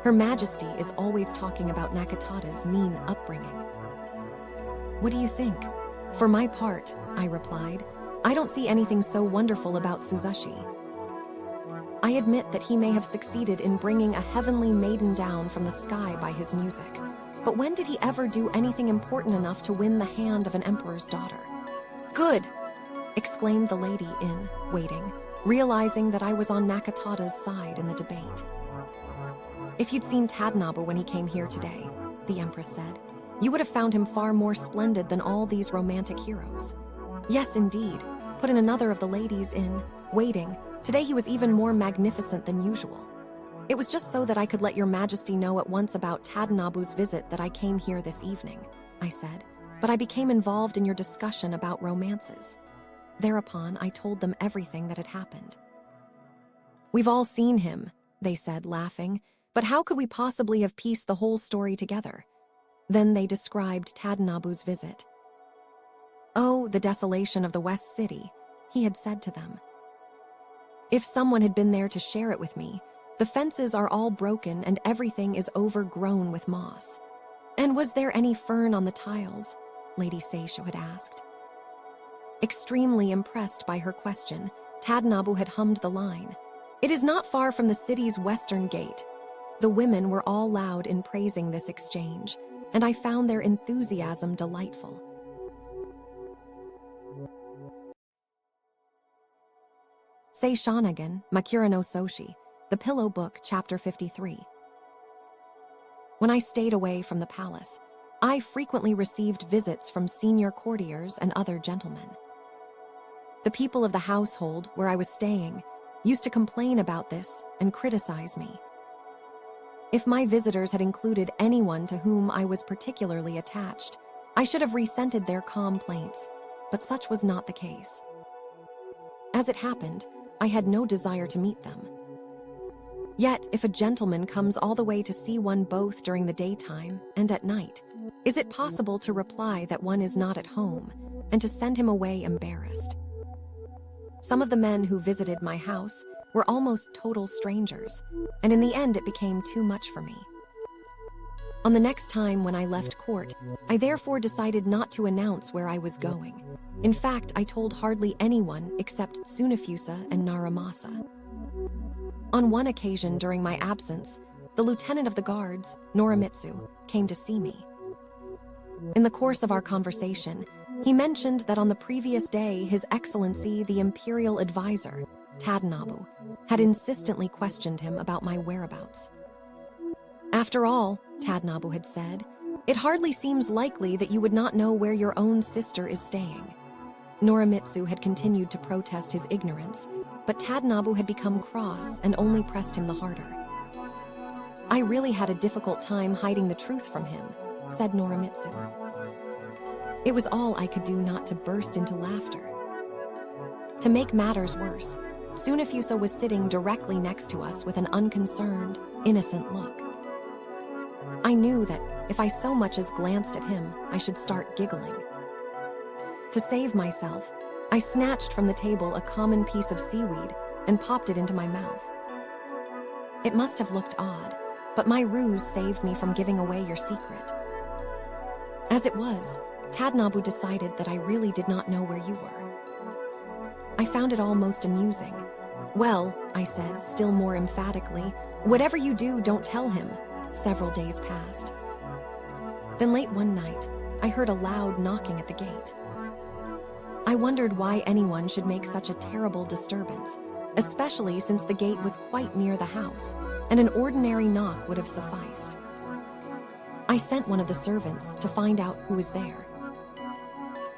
Her Majesty is always talking about Nakatada's mean upbringing." "What do you think?" "For my part," I replied, "I don't see anything so wonderful about Suzushi. I admit that he may have succeeded in bringing a heavenly maiden down from the sky by his music, but when did he ever do anything important enough to win the hand of an emperor's daughter?" "Good!" exclaimed the lady in waiting, realizing that I was on Nakatada's side in the debate. "If you'd seen Tadanobu when he came here today," the Empress said, "you would have found him far more splendid than all these romantic heroes." "Yes, indeed," put in another of the ladies in waiting. "Today he was even more magnificent than usual. It was just so that I could let your Majesty know at once about Tadanobu's visit that I came here this evening," I said, "but I became involved in your discussion about romances." Thereupon, I told them everything that had happened. "We've all seen him," they said, laughing, "but how could we possibly have pieced the whole story together?" Then they described Tadanobu's visit. "Oh, the desolation of the West City," he had said to them. "If someone had been there to share it with me, the fences are all broken and everything is overgrown with moss." "And was there any fern on the tiles?" Lady Sei Shōnagon had asked. Extremely impressed by her question, Tadanobu had hummed the line, "It is not far from the city's western gate." The women were all loud in praising this exchange, and I found their enthusiasm delightful. Sei Shōnagon, Makura no Soshi, The Pillow Book, Chapter 53. When I stayed away from the palace, I frequently received visits from senior courtiers and other gentlemen. The people of the household where I was staying used to complain about this and criticize me. If my visitors had included anyone to whom I was particularly attached, I should have resented their complaints, but such was not the case. As it happened, I had no desire to meet them. Yet, if a gentleman comes all the way to see one both during the daytime and at night, is it possible to reply that one is not at home and to send him away embarrassed? Some of the men who visited my house were almost total strangers, and in the end it became too much for me. On the next time when I left court, I therefore decided not to announce where I was going. In fact, I told hardly anyone except Tsunafusa and Naramasa. On one occasion during my absence, the lieutenant of the guards, Norimitsu, came to see me. In the course of our conversation, he mentioned that on the previous day, His Excellency, the Imperial Advisor, Tadanobu, had insistently questioned him about my whereabouts. "After all," Tadanobu had said, "it hardly seems likely that you would not know where your own sister is staying." Norimitsu had continued to protest his ignorance, but Tadanobu had become cross and only pressed him the harder. "I really had a difficult time hiding the truth from him," said Norimitsu. It was all I could do not to burst into laughter. To make matters worse, Tsunafusa was sitting directly next to us with an unconcerned, innocent look. I knew that if I so much as glanced at him, I should start giggling. To save myself, I snatched from the table a common piece of seaweed and popped it into my mouth. It must have looked odd, but my ruse saved me from giving away your secret. As it was, Tadanobu decided that I really did not know where you were. I found it all most amusing. "Well," I said, still more emphatically, "whatever you do, don't tell him." Several days passed. Then late one night, I heard a loud knocking at the gate. I wondered why anyone should make such a terrible disturbance, especially since the gate was quite near the house, and an ordinary knock would have sufficed. I sent one of the servants to find out who was there.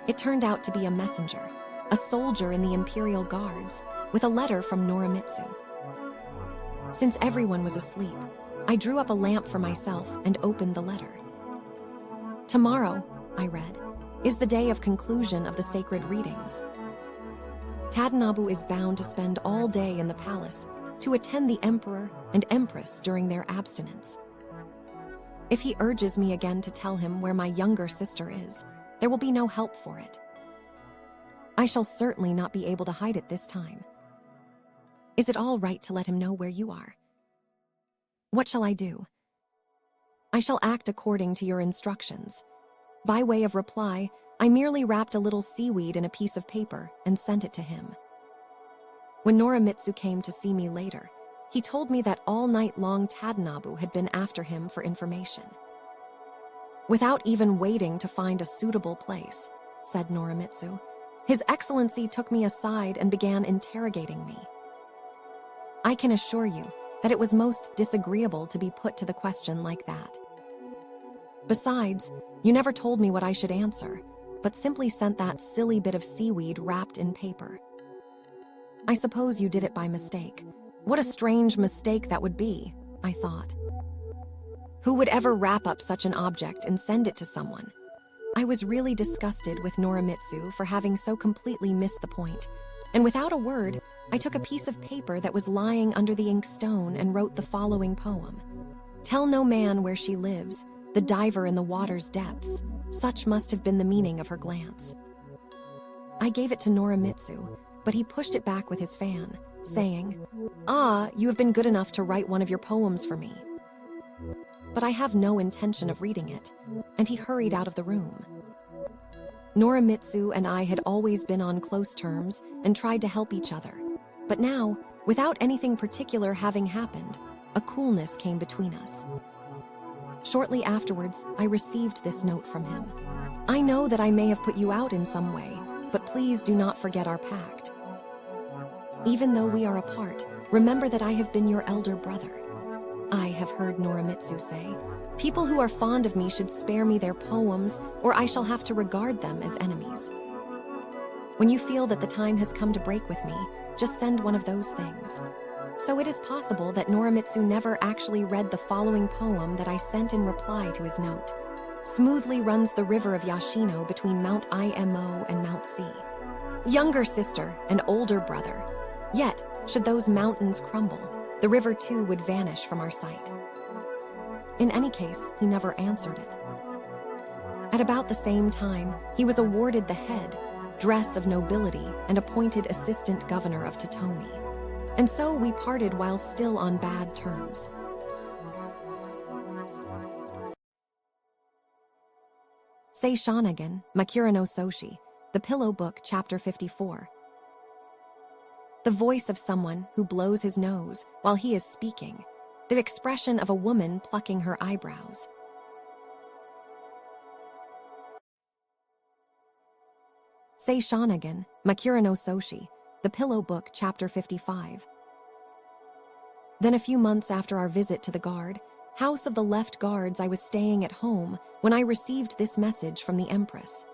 It turned out to be a messenger, a soldier in the Imperial Guards, with a letter from Norimitsu. Since everyone was asleep, I drew up a lamp for myself and opened the letter. "Tomorrow," I read, "is the day of conclusion of the sacred readings. Tadanobu is bound to spend all day in the palace to attend the Emperor and Empress during their abstinence. If he urges me again to tell him where my younger sister is, there will be no help for it. I shall certainly not be able to hide it this time. Is it all right to let him know where you are? What shall I do? I shall act according to your instructions." By way of reply, I merely wrapped a little seaweed in a piece of paper and sent it to him. When Norimitsu came to see me later, he told me that all night long Tadanobu had been after him for information. "Without even waiting to find a suitable place," said Norimitsu, "His Excellency took me aside and began interrogating me. I can assure you that it was most disagreeable to be put to the question like that. Besides, you never told me what I should answer, but simply sent that silly bit of seaweed wrapped in paper. I suppose you did it by mistake. What a strange mistake that would be," I thought. "Who would ever wrap up such an object and send it to someone?" I was really disgusted with Norimitsu for having so completely missed the point, and without a word, I took a piece of paper that was lying under the inkstone and wrote the following poem. "Tell no man where she lives, the diver in the water's depths, such must have been the meaning of her glance." I gave it to Norimitsu, but he pushed it back with his fan, saying, "Ah, you have been good enough to write one of your poems for me." But I have no intention of reading it, and he hurried out of the room. Norimitsu and I had always been on close terms and tried to help each other, but now, without anything particular having happened, a coolness came between us. Shortly afterwards, I received this note from him. "I know that I may have put you out in some way, but please do not forget our pact. Even though we are apart, remember that I have been your elder brother." I have heard Norimitsu say, "People who are fond of me should spare me their poems, or I shall have to regard them as enemies. When you feel that the time has come to break with me, just send one of those things." So it is possible that Norimitsu never actually read the following poem that I sent in reply to his note. "Smoothly runs the river of Yashino between Mount Imo and Mount C. Younger sister and older brother. Yet, should those mountains crumble, the river too would vanish from our sight." In any case, he never answered it. At about the same time, he was awarded the head, dress of nobility, and appointed assistant governor of Totomi. And so we parted while still on bad terms. Sei Shōnagon, Makura no Soshi, The Pillow Book, Chapter 54. The voice of someone who blows his nose while he is speaking. The expression of a woman plucking her eyebrows. Sei Shōnagon, Makura no Soshi, The Pillow Book, Chapter 55. Then a few months after our visit to the guard, house of the left guards, I was staying at home when I received this message from the Empress.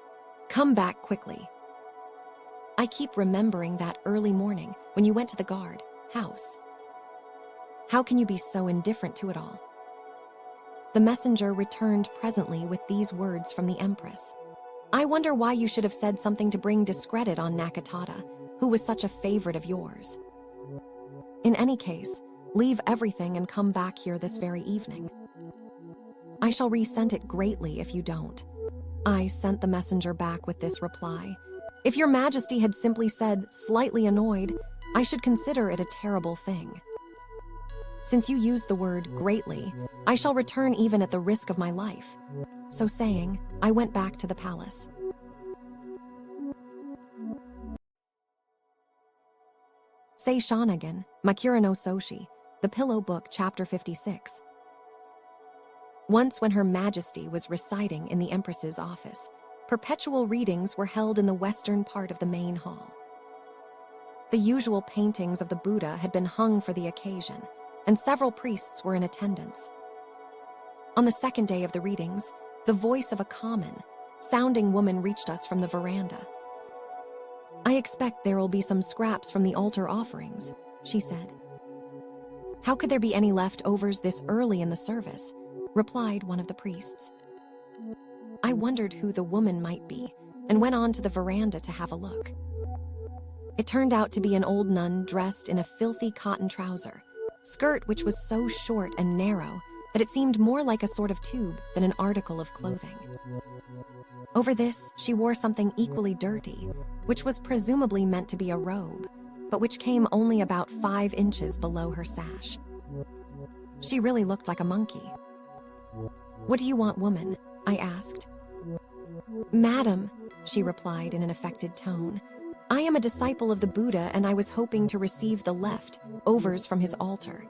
"Come back quickly." I keep remembering that early morning when you went to the guard house. How can you be so indifferent to it all? The messenger returned presently with these words from the Empress. "I wonder why you should have said something to bring discredit on Nakatada, who was such a favorite of yours. In any case, leave everything and come back here this very evening. I shall resent it greatly if you don't." I sent the messenger back with this reply. "If your Majesty had simply said, slightly annoyed, I should consider it a terrible thing. Since you used the word greatly, I shall return even at the risk of my life." So saying, I went back to the palace. Sei Shōnagon, Makura no Soshi, The Pillow Book, Chapter 56. Once when Her Majesty was residing in the Empress's office, perpetual readings were held in the western part of the main hall. The usual paintings of the Buddha had been hung for the occasion, and several priests were in attendance. On the second day of the readings, the voice of a common, sounding woman reached us from the veranda. "I expect there will be some scraps from the altar offerings," she said. "How could there be any leftovers this early in the service?" replied one of the priests. I wondered who the woman might be and went on to the veranda to have a look. It turned out to be an old nun dressed in a filthy cotton trouser, skirt which was so short and narrow that it seemed more like a sort of tube than an article of clothing. Over this, she wore something equally dirty, which was presumably meant to be a robe, but which came only about 5 inches below her sash. She really looked like a monkey. "What do you want, woman?" I asked. "Madam," she replied in an affected tone, "I am a disciple of the Buddha and I was hoping to receive the leftovers from his altar.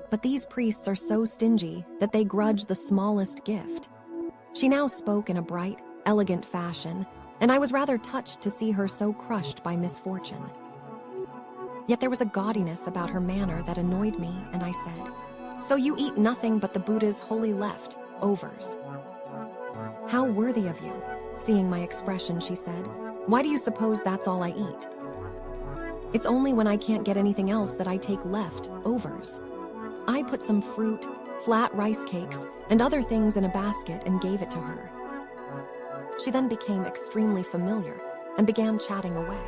But these priests are so stingy that they grudge the smallest gift." She now spoke in a bright, elegant fashion, and I was rather touched to see her so crushed by misfortune. Yet there was a gaudiness about her manner that annoyed me, and I said, "So you eat nothing but the Buddha's holy leftovers?" "How worthy of you." Seeing my expression, she said, "Why do you suppose that's all I eat?" "It's only when I can't get anything else that I take leftovers." I put some fruit, flat rice cakes, and other things in a basket and gave it to her. She then became extremely familiar and began chatting away.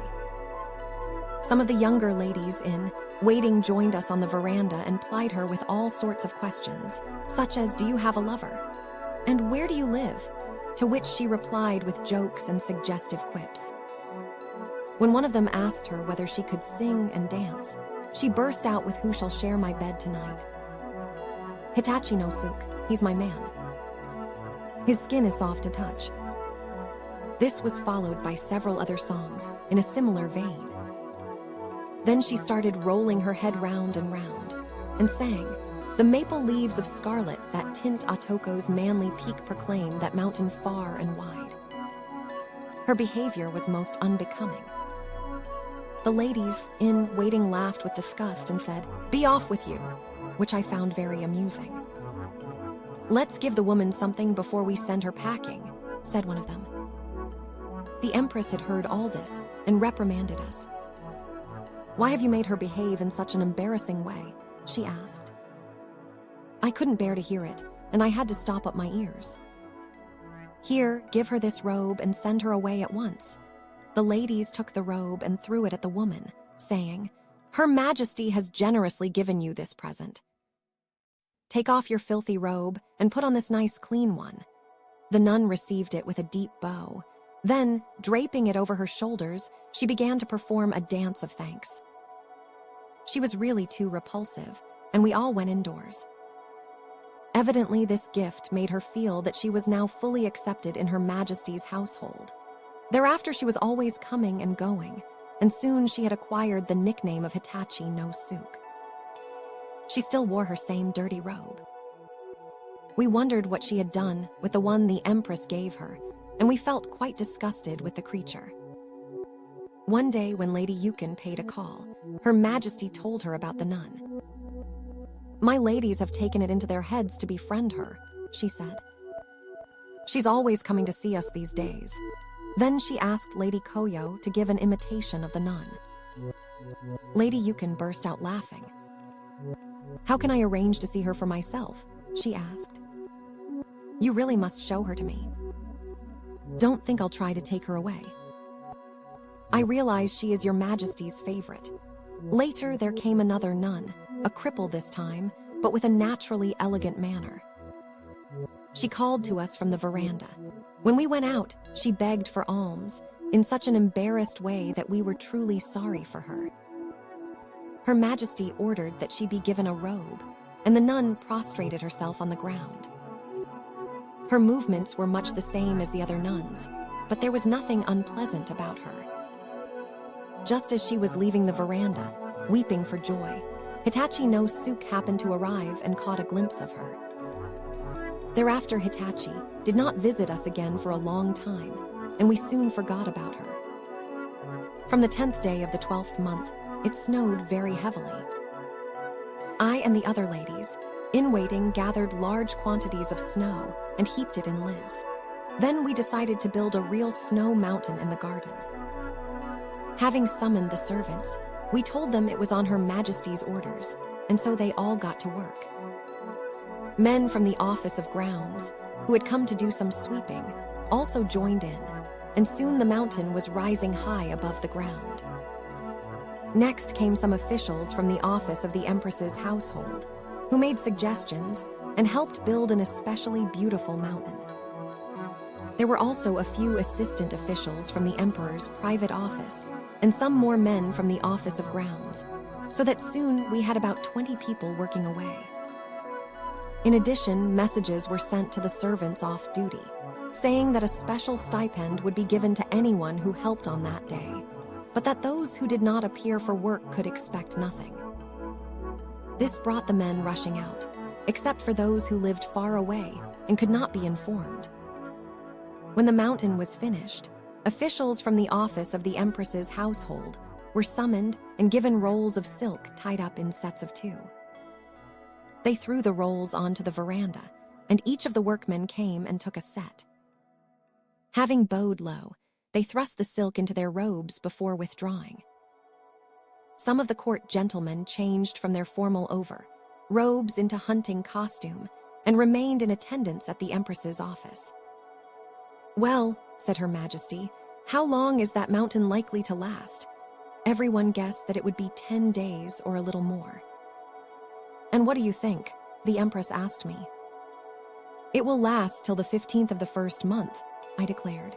Some of the younger ladies in waiting joined us on the veranda and plied her with all sorts of questions, such as, "Do you have a lover?" and "Where do you live?" to which she replied with jokes and suggestive quips. When one of them asked her whether she could sing and dance, she burst out with "Who shall share my bed tonight?" "Hitachi no Suk, he's my man. His skin is soft to touch." This was followed by several other songs in a similar vein. Then she started rolling her head round and round and sang, "The maple leaves of scarlet that tint Otoko's manly peak proclaim that mountain far and wide." Her behavior was most unbecoming. The ladies in waiting laughed with disgust and said, "Be off with you," which I found very amusing. "Let's give the woman something before we send her packing," said one of them. The Empress had heard all this and reprimanded us. "Why have you made her behave in such an embarrassing way?" she asked. I couldn't bear to hear it, and I had to stop up my ears. "Here, give her this robe and send her away at once." The ladies took the robe and threw it at the woman, saying, "Her Majesty has generously given you this present. Take off your filthy robe and put on this nice clean one." The nun received it with a deep bow. Then, draping it over her shoulders, she began to perform a dance of thanks. She was really too repulsive, and we all went indoors. Evidently, this gift made her feel that she was now fully accepted in Her Majesty's household. Thereafter, she was always coming and going, and soon she had acquired the nickname of Hitachi no Suk. She still wore her same dirty robe. We wondered what she had done with the one the Empress gave her, and we felt quite disgusted with the creature. One day when Lady Yukon paid a call, Her Majesty told her about the nun. "My ladies have taken it into their heads to befriend her," she said. "She's always coming to see us these days." Then she asked Lady Koyo to give an imitation of the nun. Lady Yukon burst out laughing. "How can I arrange to see her for myself?" she asked. "You really must show her to me. Don't think I'll try to take her away. I realize she is Your Majesty's favorite." Later, there came another nun, a cripple this time, but with a naturally elegant manner. She called to us from the veranda. When we went out, she begged for alms in such an embarrassed way that we were truly sorry for her. Her Majesty ordered that she be given a robe, and the nun prostrated herself on the ground. Her movements were much the same as the other nuns, but there was nothing unpleasant about her. Just as she was leaving the veranda, weeping for joy, Hitachi no Suk happened to arrive and caught a glimpse of her. Thereafter, Hitachi did not visit us again for a long time, and we soon forgot about her. From the 10th day of the 12th month, it snowed very heavily. I and the other ladies, in waiting, gathered large quantities of snow and heaped it in lids. Then we decided to build a real snow mountain in the garden. Having summoned the servants, we told them it was on Her Majesty's orders, and so they all got to work. Men from the Office of Grounds, who had come to do some sweeping, also joined in, and soon the mountain was rising high above the ground. Next came some officials from the office of the Empress's household, who made suggestions and helped build an especially beautiful mountain. There were also a few assistant officials from the Emperor's private office and some more men from the Office of Grounds, so that soon we had about 20 people working away. In addition, messages were sent to the servants off duty, saying that a special stipend would be given to anyone who helped on that day, but that those who did not appear for work could expect nothing. This brought the men rushing out, except for those who lived far away and could not be informed. When the mountain was finished, officials from the office of the Empress's household were summoned and given rolls of silk tied up in sets of 2. They threw the rolls onto the veranda, and each of the workmen came and took a set. Having bowed low, they thrust the silk into their robes before withdrawing. Some of the court gentlemen changed from their formal robes into hunting costume and remained in attendance at the Empress's office. "Well," said Her Majesty, "how long is that mountain likely to last?" Everyone guessed that it would be 10 days or a little more. "And what do you think?" the Empress asked me. "It will last till the 15th of the first month," I declared.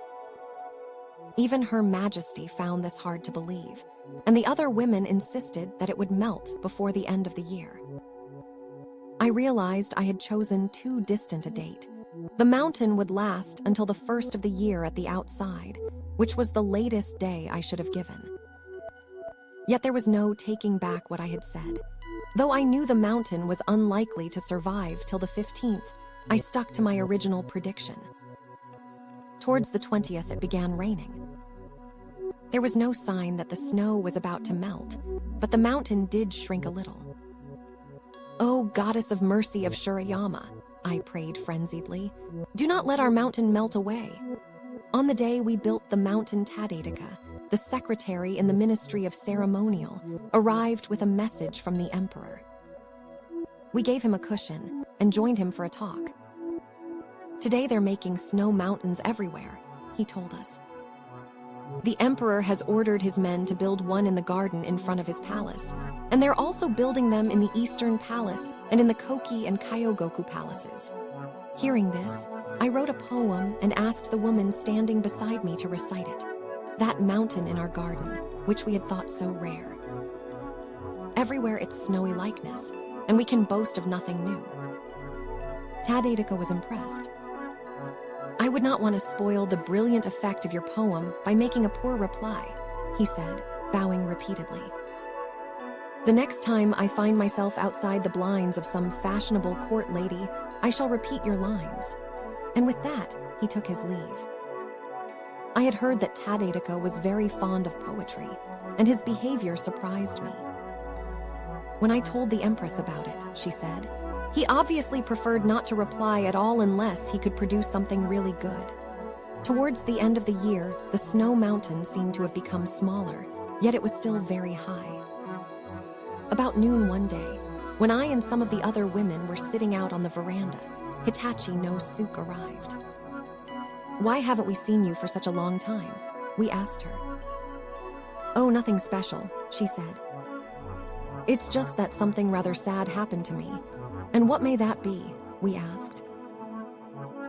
Even Her Majesty found this hard to believe, and the other women insisted that it would melt before the end of the year. I realized I had chosen too distant a date. The mountain would last until the 1st of the year at the outside, which was the latest day I should have given. Yet there was no taking back what I had said. Though I knew the mountain was unlikely to survive till the 15th, I stuck to my original prediction. Towards the 20th, it began raining. There was no sign that the snow was about to melt, but the mountain did shrink a little. "Oh, Goddess of Mercy of Shurayama," I prayed frenziedly, "do not let our mountain melt away." On the day we built the mountain, Tadadika, the secretary in the Ministry of Ceremonial, arrived with a message from the Emperor. We gave him a cushion and joined him for a talk. "Today they're making snow mountains everywhere," he told us. "The Emperor has ordered his men to build one in the garden in front of his palace, and they're also building them in the Eastern Palace and in the Koki and Kyogoku palaces." Hearing this, I wrote a poem and asked the woman standing beside me to recite it. That mountain in our garden, which we had thought so rare. Everywhere its snowy likeness, and we can boast of nothing new. Tadadika was impressed. "I would not want to spoil the brilliant effect of your poem by making a poor reply," he said, bowing repeatedly. "The next time I find myself outside the blinds of some fashionable court lady, I shall repeat your lines." And with that, he took his leave. I had heard that Tadadika was very fond of poetry, and his behavior surprised me. When I told the Empress about it, she said, he obviously preferred not to reply at all unless he could produce something really good. Towards the end of the year, the snow mountain seemed to have become smaller, yet it was still very high. About noon one day, when I and some of the other women were sitting out on the veranda, Hitachi no Suke arrived. "Why haven't we seen you for such a long time?" we asked her. "Oh, nothing special," she said. "It's just that something rather sad happened to me." "And what may that be?" we asked.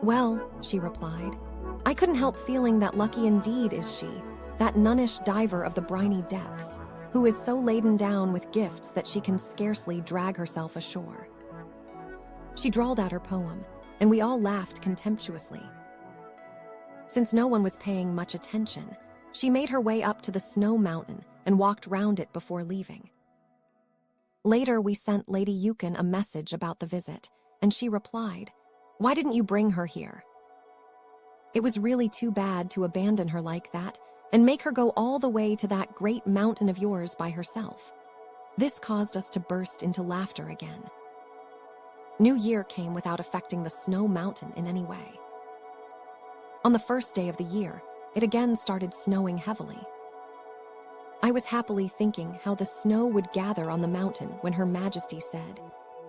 "Well," she replied, "I couldn't help feeling that lucky indeed is she, that nunnish diver of the briny depths, who is so laden down with gifts that she can scarcely drag herself ashore." She drawled out her poem, and we all laughed contemptuously. Since no one was paying much attention, she made her way up to the snow mountain and walked round it before leaving. Later, we sent Lady Yukon a message about the visit, and she replied, "Why didn't you bring her here?" It was really too bad to abandon her like that and make her go all the way to that great mountain of yours by herself. This caused us to burst into laughter again. New Year came without affecting the snow mountain in any way. On the first day of the year, it again started snowing heavily. I was happily thinking how the snow would gather on the mountain when Her Majesty said,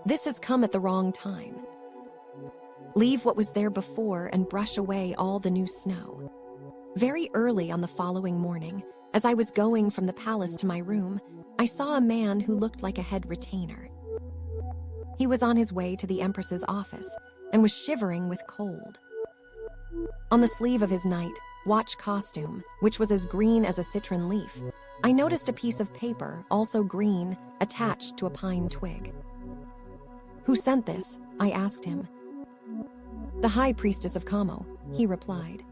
"This has come at the wrong time. Leave what was there before and brush away all the new snow." Very early on the following morning, as I was going from the palace to my room, I saw a man who looked like a head retainer. He was on his way to the Empress's office and was shivering with cold. On the sleeve of his night watch costume, which was as green as a citron leaf, I noticed a piece of paper, also green, attached to a pine twig. "Who sent this?" I asked him. "The High Priestess of Kamo," he replied.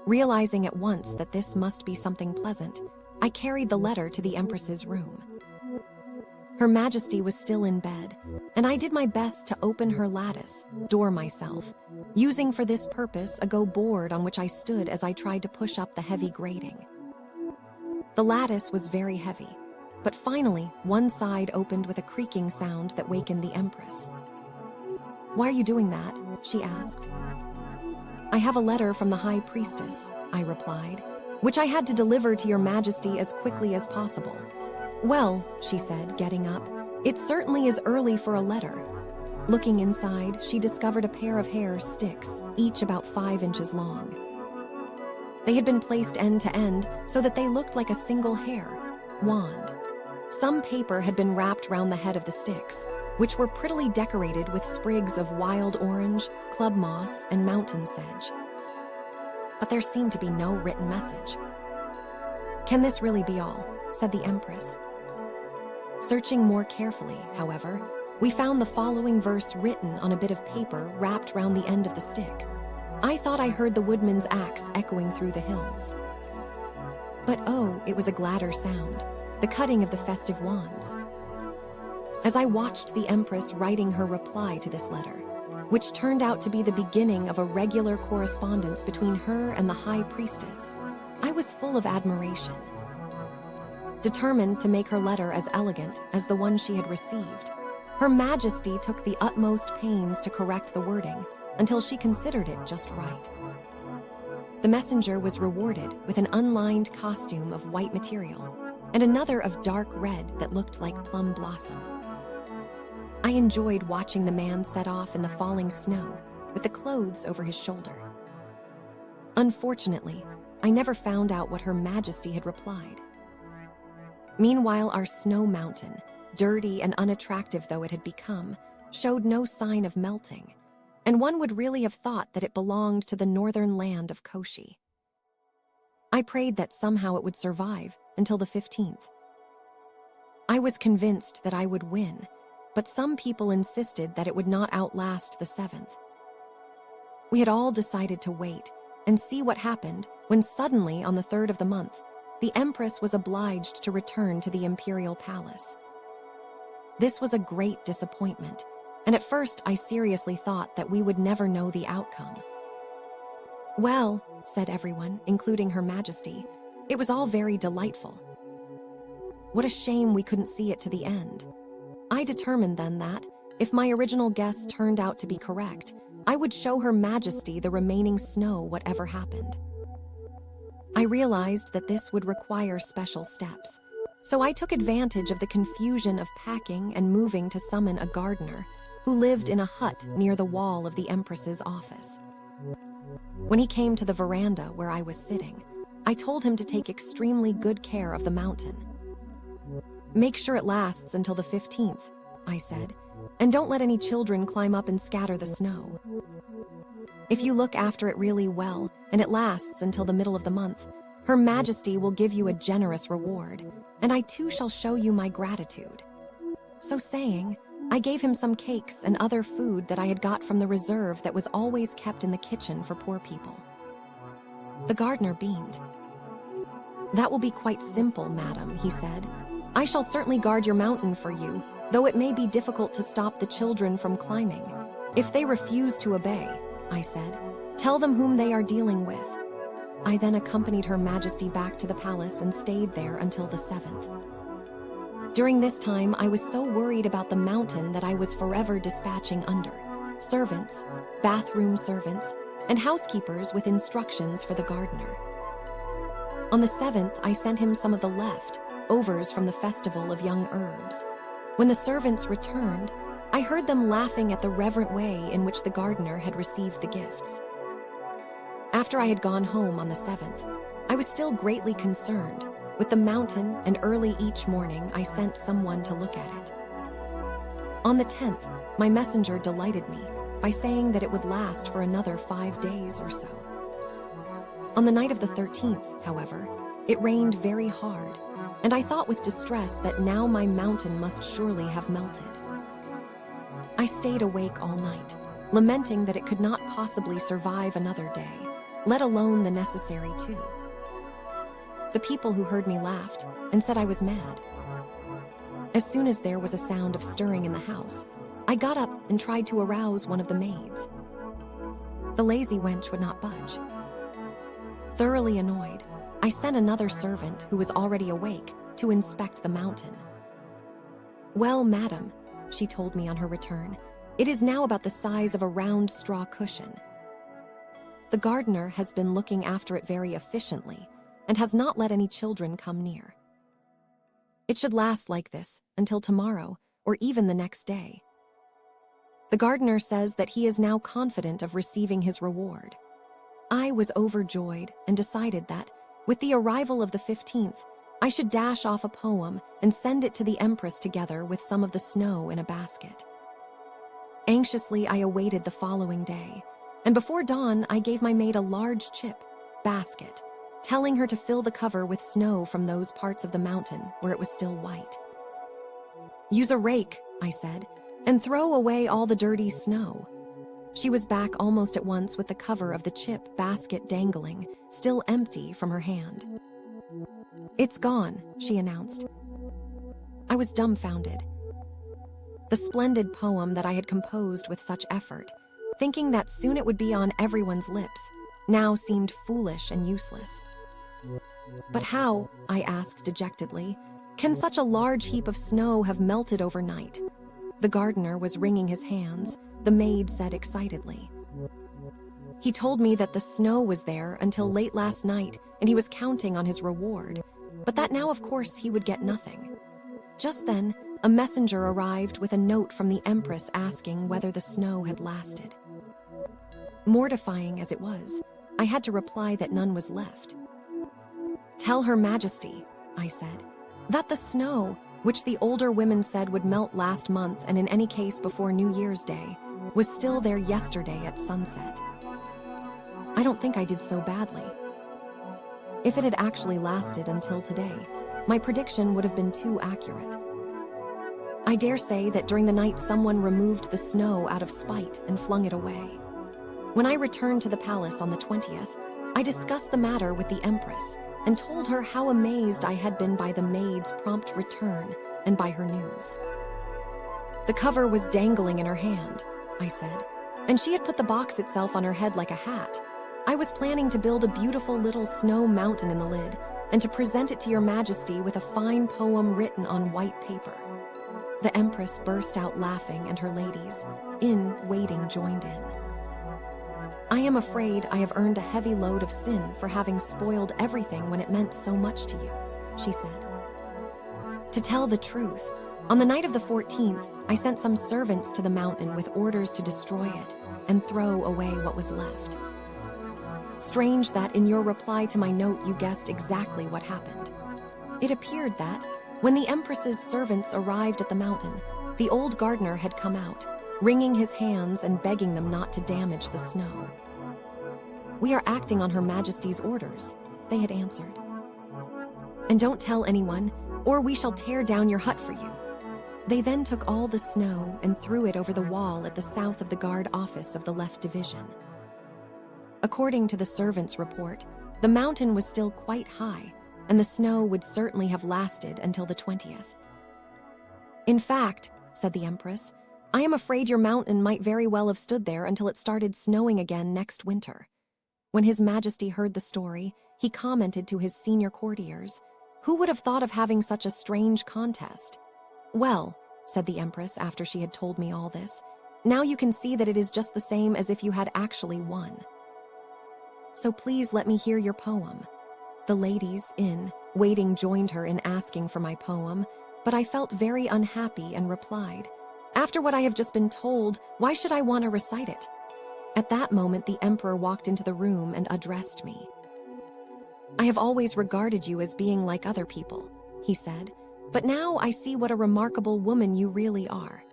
Realizing at once that this must be something pleasant, I carried the letter to the Empress's room. Her Majesty was still in bed, and I did my best to open her lattice door myself, using for this purpose a go board on which I stood as I tried to push up the heavy grating. The lattice was very heavy, but finally one side opened with a creaking sound that wakened the Empress. "Why are you doing that?" she asked. "I have a letter from the High Priestess," I replied, "which I had to deliver to Your Majesty as quickly as possible." "Well," she said, getting up, "it certainly is early for a letter." Looking inside, she discovered a pair of hair sticks, each about 5 inches long. They had been placed end to end so that they looked like a single hair wand. Some paper had been wrapped round the head of the sticks, which were prettily decorated with sprigs of wild orange, club moss, and mountain sedge. But there seemed to be no written message. "Can this really be all?" said the Empress. Searching more carefully, however, we found the following verse written on a bit of paper wrapped round the end of the stick. "I thought I heard the woodman's axe echoing through the hills." But oh, it was a gladder sound, the cutting of the festive wands. As I watched the Empress writing her reply to this letter, which turned out to be the beginning of a regular correspondence between her and the High Priestess, I was full of admiration. Determined to make her letter as elegant as the one she had received, Her Majesty took the utmost pains to correct the wording until she considered it just right. The messenger was rewarded with an unlined costume of white material and another of dark red that looked like plum blossom. I enjoyed watching the man set off in the falling snow with the clothes over his shoulder. Unfortunately, I never found out what Her Majesty had replied. Meanwhile, our snow mountain, dirty and unattractive though it had become, showed no sign of melting, and one would really have thought that it belonged to the northern land of Koshi. I prayed that somehow it would survive until the 15th. I was convinced that I would win, but some people insisted that it would not outlast the 7th. We had all decided to wait and see what happened when suddenly, on the 3rd of the month, the Empress was obliged to return to the imperial palace. This was a great disappointment, and at first I seriously thought that we would never know the outcome. "Well," said everyone, including Her Majesty, "it was all very delightful. What a shame we couldn't see it to the end." I determined then that, if my original guess turned out to be correct, I would show Her Majesty the remaining snow whatever happened. I realized that this would require special steps, so I took advantage of the confusion of packing and moving to summon a gardener who lived in a hut near the wall of the Empress's office. When he came to the veranda where I was sitting, I told him to take extremely good care of the mountain. "Make sure it lasts until the 15th, I said, "and don't let any children climb up and scatter the snow. If you look after it really well and it lasts until the middle of the month, Her Majesty will give you a generous reward, and I too shall show you my gratitude." So saying, I gave him some cakes and other food that I had got from the reserve that was always kept in the kitchen for poor people. The gardener beamed. "That will be quite simple, madam," he said. "I shall certainly guard your mountain for you, though it may be difficult to stop the children from climbing. If they refuse to obey," I said, "tell them whom they are dealing with." I then accompanied Her Majesty back to the palace and stayed there until the 7th. During this time, I was so worried about the mountain that I was forever dispatching under servants, bathroom servants, and housekeepers with instructions for the gardener. On the 7th, I sent him some of the leftovers from the festival of young herbs. When the servants returned, I heard them laughing at the reverent way in which the gardener had received the gifts. After I had gone home on the 7th, I was still greatly concerned with the mountain, and early each morning I sent someone to look at it. On the 10th, my messenger delighted me by saying that it would last for another 5 days or so. On the night of the 13th, however, it rained very hard, and I thought with distress that now my mountain must surely have melted. I stayed awake all night, lamenting that it could not possibly survive another day, let alone the necessary 2. The people who heard me laughed and said I was mad. As soon as there was a sound of stirring in the house, I got up and tried to arouse one of the maids. The lazy wench would not budge. Thoroughly annoyed, I sent another servant who was already awake to inspect the mountain. "Well, madam," she told me on her return, "it is now about the size of a round straw cushion. The gardener has been looking after it very efficiently and has not let any children come near. It should last like this until tomorrow or even the next day. The gardener says that he is now confident of receiving his reward." I was overjoyed and decided that, with the arrival of the 15th, I should dash off a poem and send it to the Empress together with some of the snow in a basket. Anxiously, I awaited the following day, and before dawn, I gave my maid a large basket, telling her to fill the cover with snow from those parts of the mountain where it was still white. "Use a rake," I said, "and throw away all the dirty snow." She was back almost at once with the cover of the basket dangling, still empty, from her hand. "It's gone," she announced. I was dumbfounded. The splendid poem that I had composed with such effort, thinking that soon it would be on everyone's lips, now seemed foolish and useless. "But how," I asked dejectedly, "can such a large heap of snow have melted overnight?" The gardener was wringing his hands, the maid said excitedly. "He told me that the snow was there until late last night and he was counting on his reward, but that now of course he would get nothing." Just then, a messenger arrived with a note from the Empress asking whether the snow had lasted. Mortifying as it was, I had to reply that none was left. "Tell Her Majesty," I said, "that the snow, which the older women said would melt last month and in any case before New Year's Day, was still there yesterday at sunset." I don't think I did so badly. If it had actually lasted until today, my prediction would have been too accurate. I dare say that during the night someone removed the snow out of spite and flung it away. When I returned to the palace on the 20th, I discussed the matter with the Empress and told her how amazed I had been by the maid's prompt return and by her news. "The cover was dangling in her hand," I said, "and she had put the box itself on her head like a hat. I was planning to build a beautiful little snow mountain in the lid and to present it to Your Majesty with a fine poem written on white paper." The Empress burst out laughing and her ladies, in waiting, joined in. "I am afraid I have earned a heavy load of sin for having spoiled everything when it meant so much to you," she said. To tell the truth, on the night of the 14th, I sent some servants to the mountain with orders to destroy it and throw away what was left. Strange that in your reply to my note you guessed exactly what happened. It appeared that, when the Empress's servants arrived at the mountain, the old gardener had come out, wringing his hands and begging them not to damage the snow. "We are acting on Her Majesty's orders," they had answered. "And don't tell anyone, or we shall tear down your hut for you." They then took all the snow and threw it over the wall at the south of the guard office of the left division. According to the servants' report, the mountain was still quite high, and the snow would certainly have lasted until the 20th. "In fact," said the Empress, "I am afraid your mountain might very well have stood there until it started snowing again next winter." When His Majesty heard the story, he commented to his senior courtiers, "Who would have thought of having such a strange contest?" "Well," said the Empress after she had told me all this, "now you can see that it is just the same as if you had actually won." so please let me hear your poem." The ladies in waiting joined her in asking for my poem, but I felt very unhappy and replied, "After what I have just been told, why should I want to recite it?" At that moment, the emperor walked into the room and addressed me. "I have always regarded you as being like other people," he said, "but now I see what a remarkable woman you really are."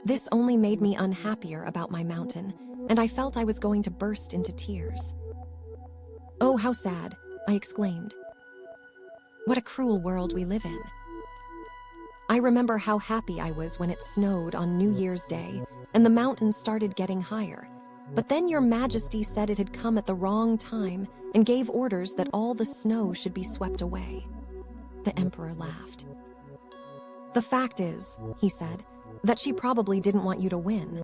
This only made me unhappier about my mountain, and I felt I was going to burst into tears. "Oh, how sad," I exclaimed. "What a cruel world we live in." I remember how happy I was when it snowed on New Year's Day and the mountains started getting higher. But then your majesty said it had come at the wrong time and gave orders that all the snow should be swept away. The emperor laughed. "The fact is," he said, "that she probably didn't want you to win."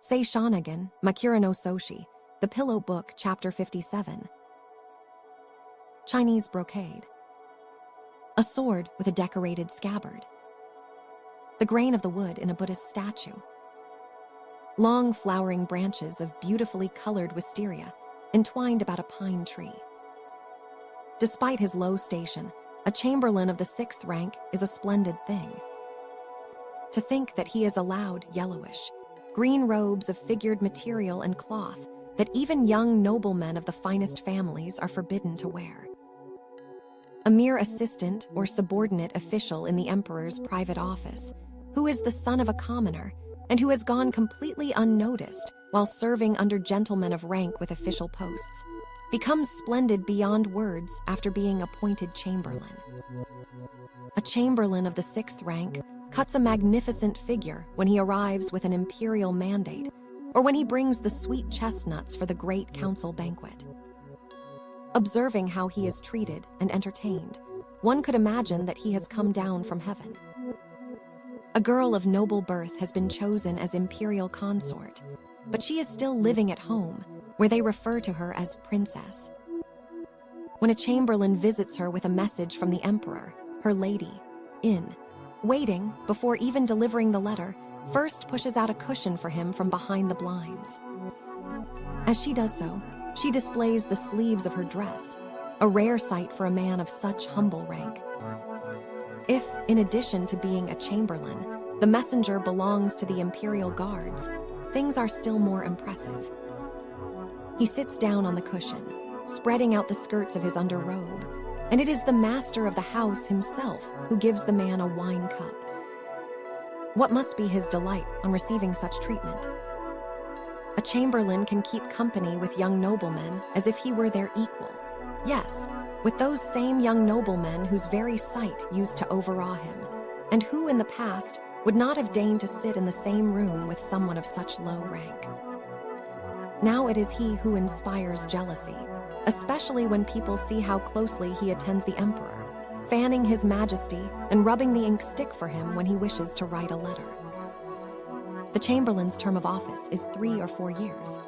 Sei Shōnagon, Makura no Soshi, The Pillow Book, Chapter 57. Chinese brocade. A sword with a decorated scabbard. The grain of the wood in a Buddhist statue. Long flowering branches of beautifully colored wisteria entwined about a pine tree. Despite his low station, a chamberlain of the 6th rank is a splendid thing. To think that he is allowed yellowish, green robes of figured material and cloth that even young noblemen of the finest families are forbidden to wear. A mere assistant or subordinate official in the emperor's private office, who is the son of a commoner and who has gone completely unnoticed while serving under gentlemen of rank with official posts, becomes splendid beyond words after being appointed chamberlain. A chamberlain of the 6th rank cuts a magnificent figure when he arrives with an imperial mandate, or when he brings the sweet chestnuts for the great council banquet. Observing how he is treated and entertained, one could imagine that he has come down from heaven. A girl of noble birth has been chosen as imperial consort, but she is still living at home, where they refer to her as princess. When a chamberlain visits her with a message from the emperor, her lady, in waiting, before even delivering the letter, first pushes out a cushion for him from behind the blinds. As she does so, she displays the sleeves of her dress, a rare sight for a man of such humble rank. If, in addition to being a chamberlain, the messenger belongs to the imperial guards, things are still more impressive. He sits down on the cushion, spreading out the skirts of his underrobe, and it is the master of the house himself who gives the man a wine cup. What must be his delight on receiving such treatment? A chamberlain can keep company with young noblemen as if he were their equal. Yes, with those same young noblemen whose very sight used to overawe him, and who in the past would not have deigned to sit in the same room with someone of such low rank. Now it is he who inspires jealousy, especially when people see how closely he attends the emperor, fanning his majesty and rubbing the ink stick for him when he wishes to write a letter. The chamberlain's term of office is 3 or 4 years.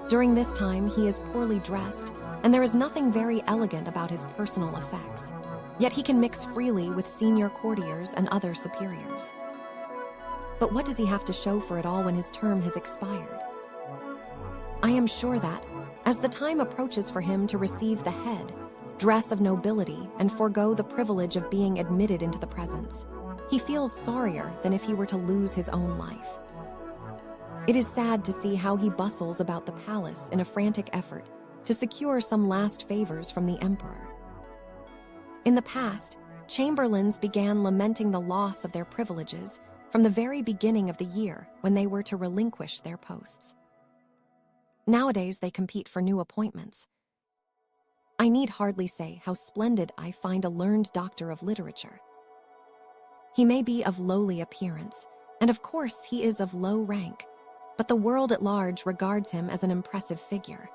During this time, he is poorly dressed, and there is nothing very elegant about his personal effects. Yet he can mix freely with senior courtiers and other superiors. But what does he have to show for it all when his term has expired? I am sure that, as the time approaches for him to receive the head, dress of nobility and forego the privilege of being admitted into the presence, he feels sorrier than if he were to lose his own life. It is sad to see how he bustles about the palace in a frantic effort to secure some last favors from the emperor. In the past, chamberlains began lamenting the loss of their privileges from the very beginning of the year when they were to relinquish their posts. Nowadays, they compete for new appointments. I need hardly say how splendid I find a learned doctor of literature. He may be of lowly appearance, and of course he is of low rank, but the world at large regards him as an impressive figure.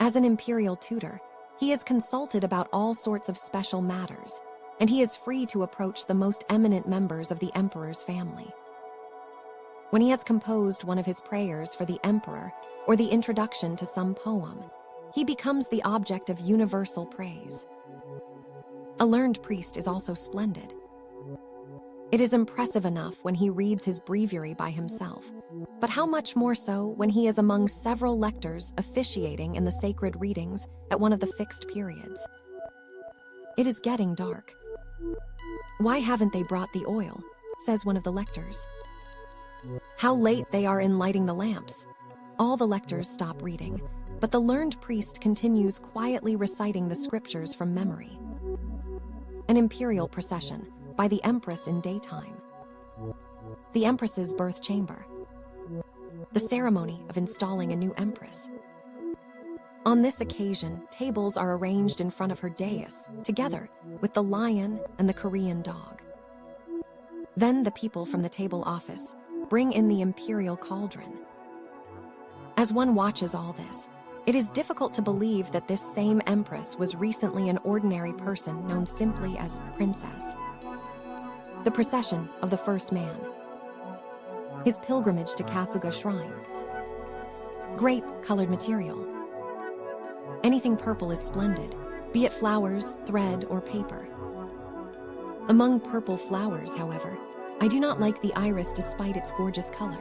As an imperial tutor, he is consulted about all sorts of special matters, and he is free to approach the most eminent members of the emperor's family. When he has composed one of his prayers for the emperor or the introduction to some poem, he becomes the object of universal praise. A learned priest is also splendid. It is impressive enough when he reads his breviary by himself, but how much more so when he is among several lectors officiating in the sacred readings at one of the fixed periods. It is getting dark. "Why haven't they brought the oil?" says one of the lectors. "How late they are in lighting the lamps." All the lectors stop reading, but the learned priest continues quietly reciting the scriptures from memory. An imperial procession by the Empress in daytime. The Empress's birth chamber. The ceremony of installing a new Empress. On this occasion, tables are arranged in front of her dais, together with the lion and the Korean dog. Then the people from the table office bring in the imperial cauldron. As one watches all this, it is difficult to believe that this same Empress was recently an ordinary person known simply as Princess. The procession of the first man. His pilgrimage to Kasuga Shrine. Grape-colored material. Anything purple is splendid, be it flowers, thread, or paper. Among purple flowers, however, I do not like the iris despite its gorgeous color.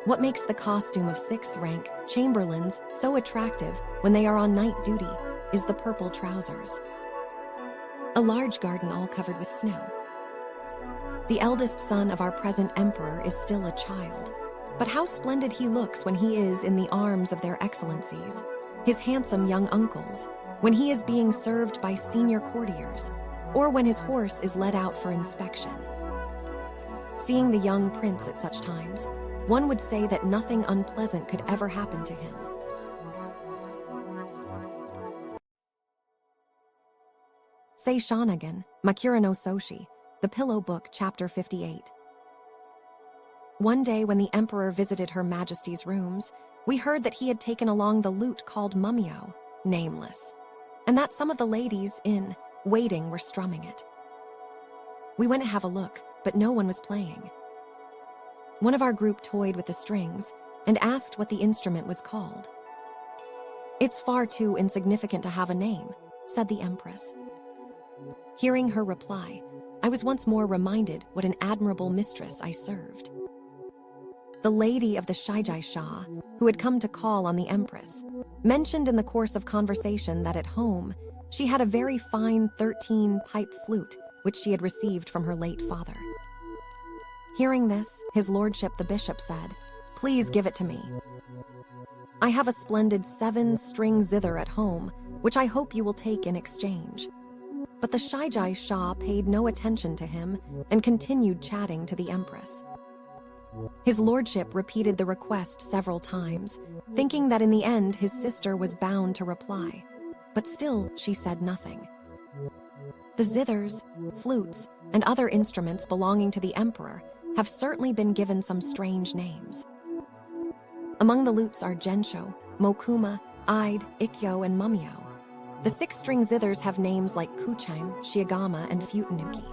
What makes the costume of 6th rank Chamberlains so attractive when they are on night duty is the purple trousers. A large garden all covered with snow. The eldest son of our present emperor is still a child, but how splendid he looks when he is in the arms of their excellencies, his handsome young uncles, when he is being served by senior courtiers, or when his horse is led out for inspection. Seeing the young prince at such times, one would say that nothing unpleasant could ever happen to him. Sei Shōnagon, Makura no Soshi, The Pillow Book, Chapter 58. One day when the emperor visited Her Majesty's rooms, we heard that he had taken along the lute called Mumyo, nameless, and that some of the ladies in waiting were strumming it. We went to have a look, but no one was playing. One of our group toyed with the strings and asked what the instrument was called. "It's far too insignificant to have a name," said the Empress. Hearing her reply, I was once more reminded what an admirable mistress I served. The lady of the Shijai Shah, who had come to call on the Empress, mentioned in the course of conversation that at home she had a very fine 13-pipe flute which she had received from her late father. Hearing this, his lordship the bishop said, "Please give it to me. I have a splendid 7-string zither at home, which I hope you will take in exchange." But the Shijai Shah paid no attention to him and continued chatting to the Empress. His lordship repeated the request several times, thinking that in the end his sister was bound to reply, but still she said nothing. The zithers, flutes, and other instruments belonging to the emperor have certainly been given some strange names. Among the lutes are Gensho, Mokuma, Ide, Ikkyo, and Mumyo. The 6-string zithers have names like Kuchime, Shiogama, and Futanuki.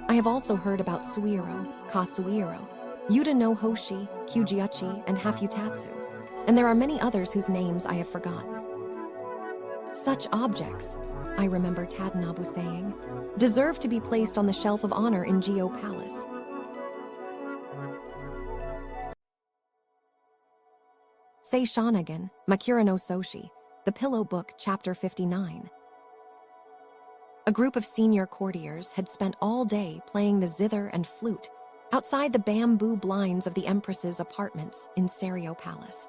I have also heard about Suiro, Kasuiro, Yuta no Hoshi, Kyujiuchi, and Hafutatsu, and there are many others whose names I have forgotten. Such objects, I remember Tadanobu saying, deserve to be placed on the shelf of honor in Gyo Palace. Sei Shōnagon, Makura no Soshi, The Pillow Book, Chapter 59. A group of senior courtiers had spent all day playing the zither and flute outside the bamboo blinds of the Empress's apartments in Serio Palace.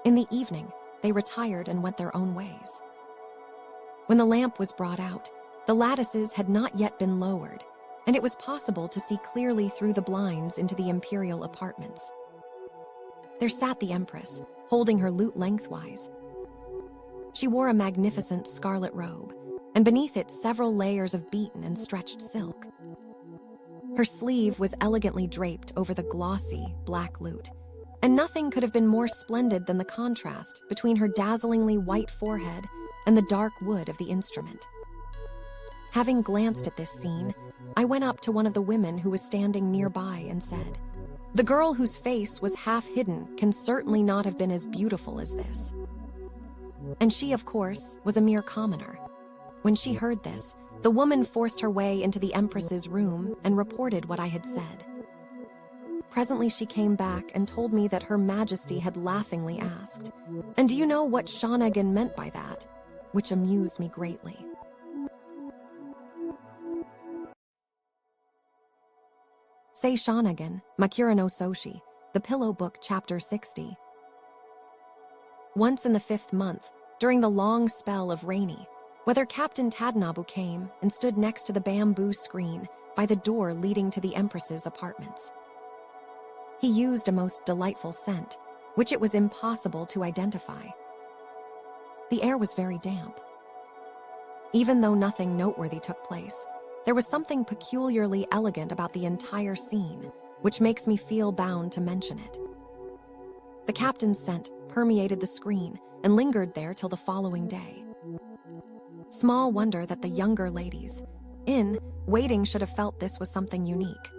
In the evening, they retired and went their own ways. When the lamp was brought out, the lattices had not yet been lowered, and it was possible to see clearly through the blinds into the imperial apartments. There sat the Empress, holding her lute lengthwise. She wore a magnificent scarlet robe, and beneath it several layers of beaten and stretched silk. Her sleeve was elegantly draped over the glossy, black lute, and nothing could have been more splendid than the contrast between her dazzlingly white forehead and the dark wood of the instrument. Having glanced at this scene, I went up to one of the women who was standing nearby and said, "The girl whose face was half hidden can certainly not have been as beautiful as this." And she, of course, was a mere commoner. When she heard this, The woman forced her way into the Empress's room and reported what I had said. Presently she came back and told me that Her Majesty had laughingly asked, "And do you know what Shonagon meant by that?" Which amused me greatly. Sei Shōnagon, Makura no Soshi, The Pillow Book, Chapter 60. Once in the 5th month, during the long spell of rainy, whether Captain Tadanobu came and stood next to the bamboo screen by the door leading to the Empress's apartments. He used a most delightful scent, which it was impossible to identify. The air was very damp. Even though nothing noteworthy took place, there was something peculiarly elegant about the entire scene, which makes me feel bound to mention it. The captain's scent permeated the screen and lingered there till the following day. Small wonder that the younger ladies in waiting should have felt this was something unique.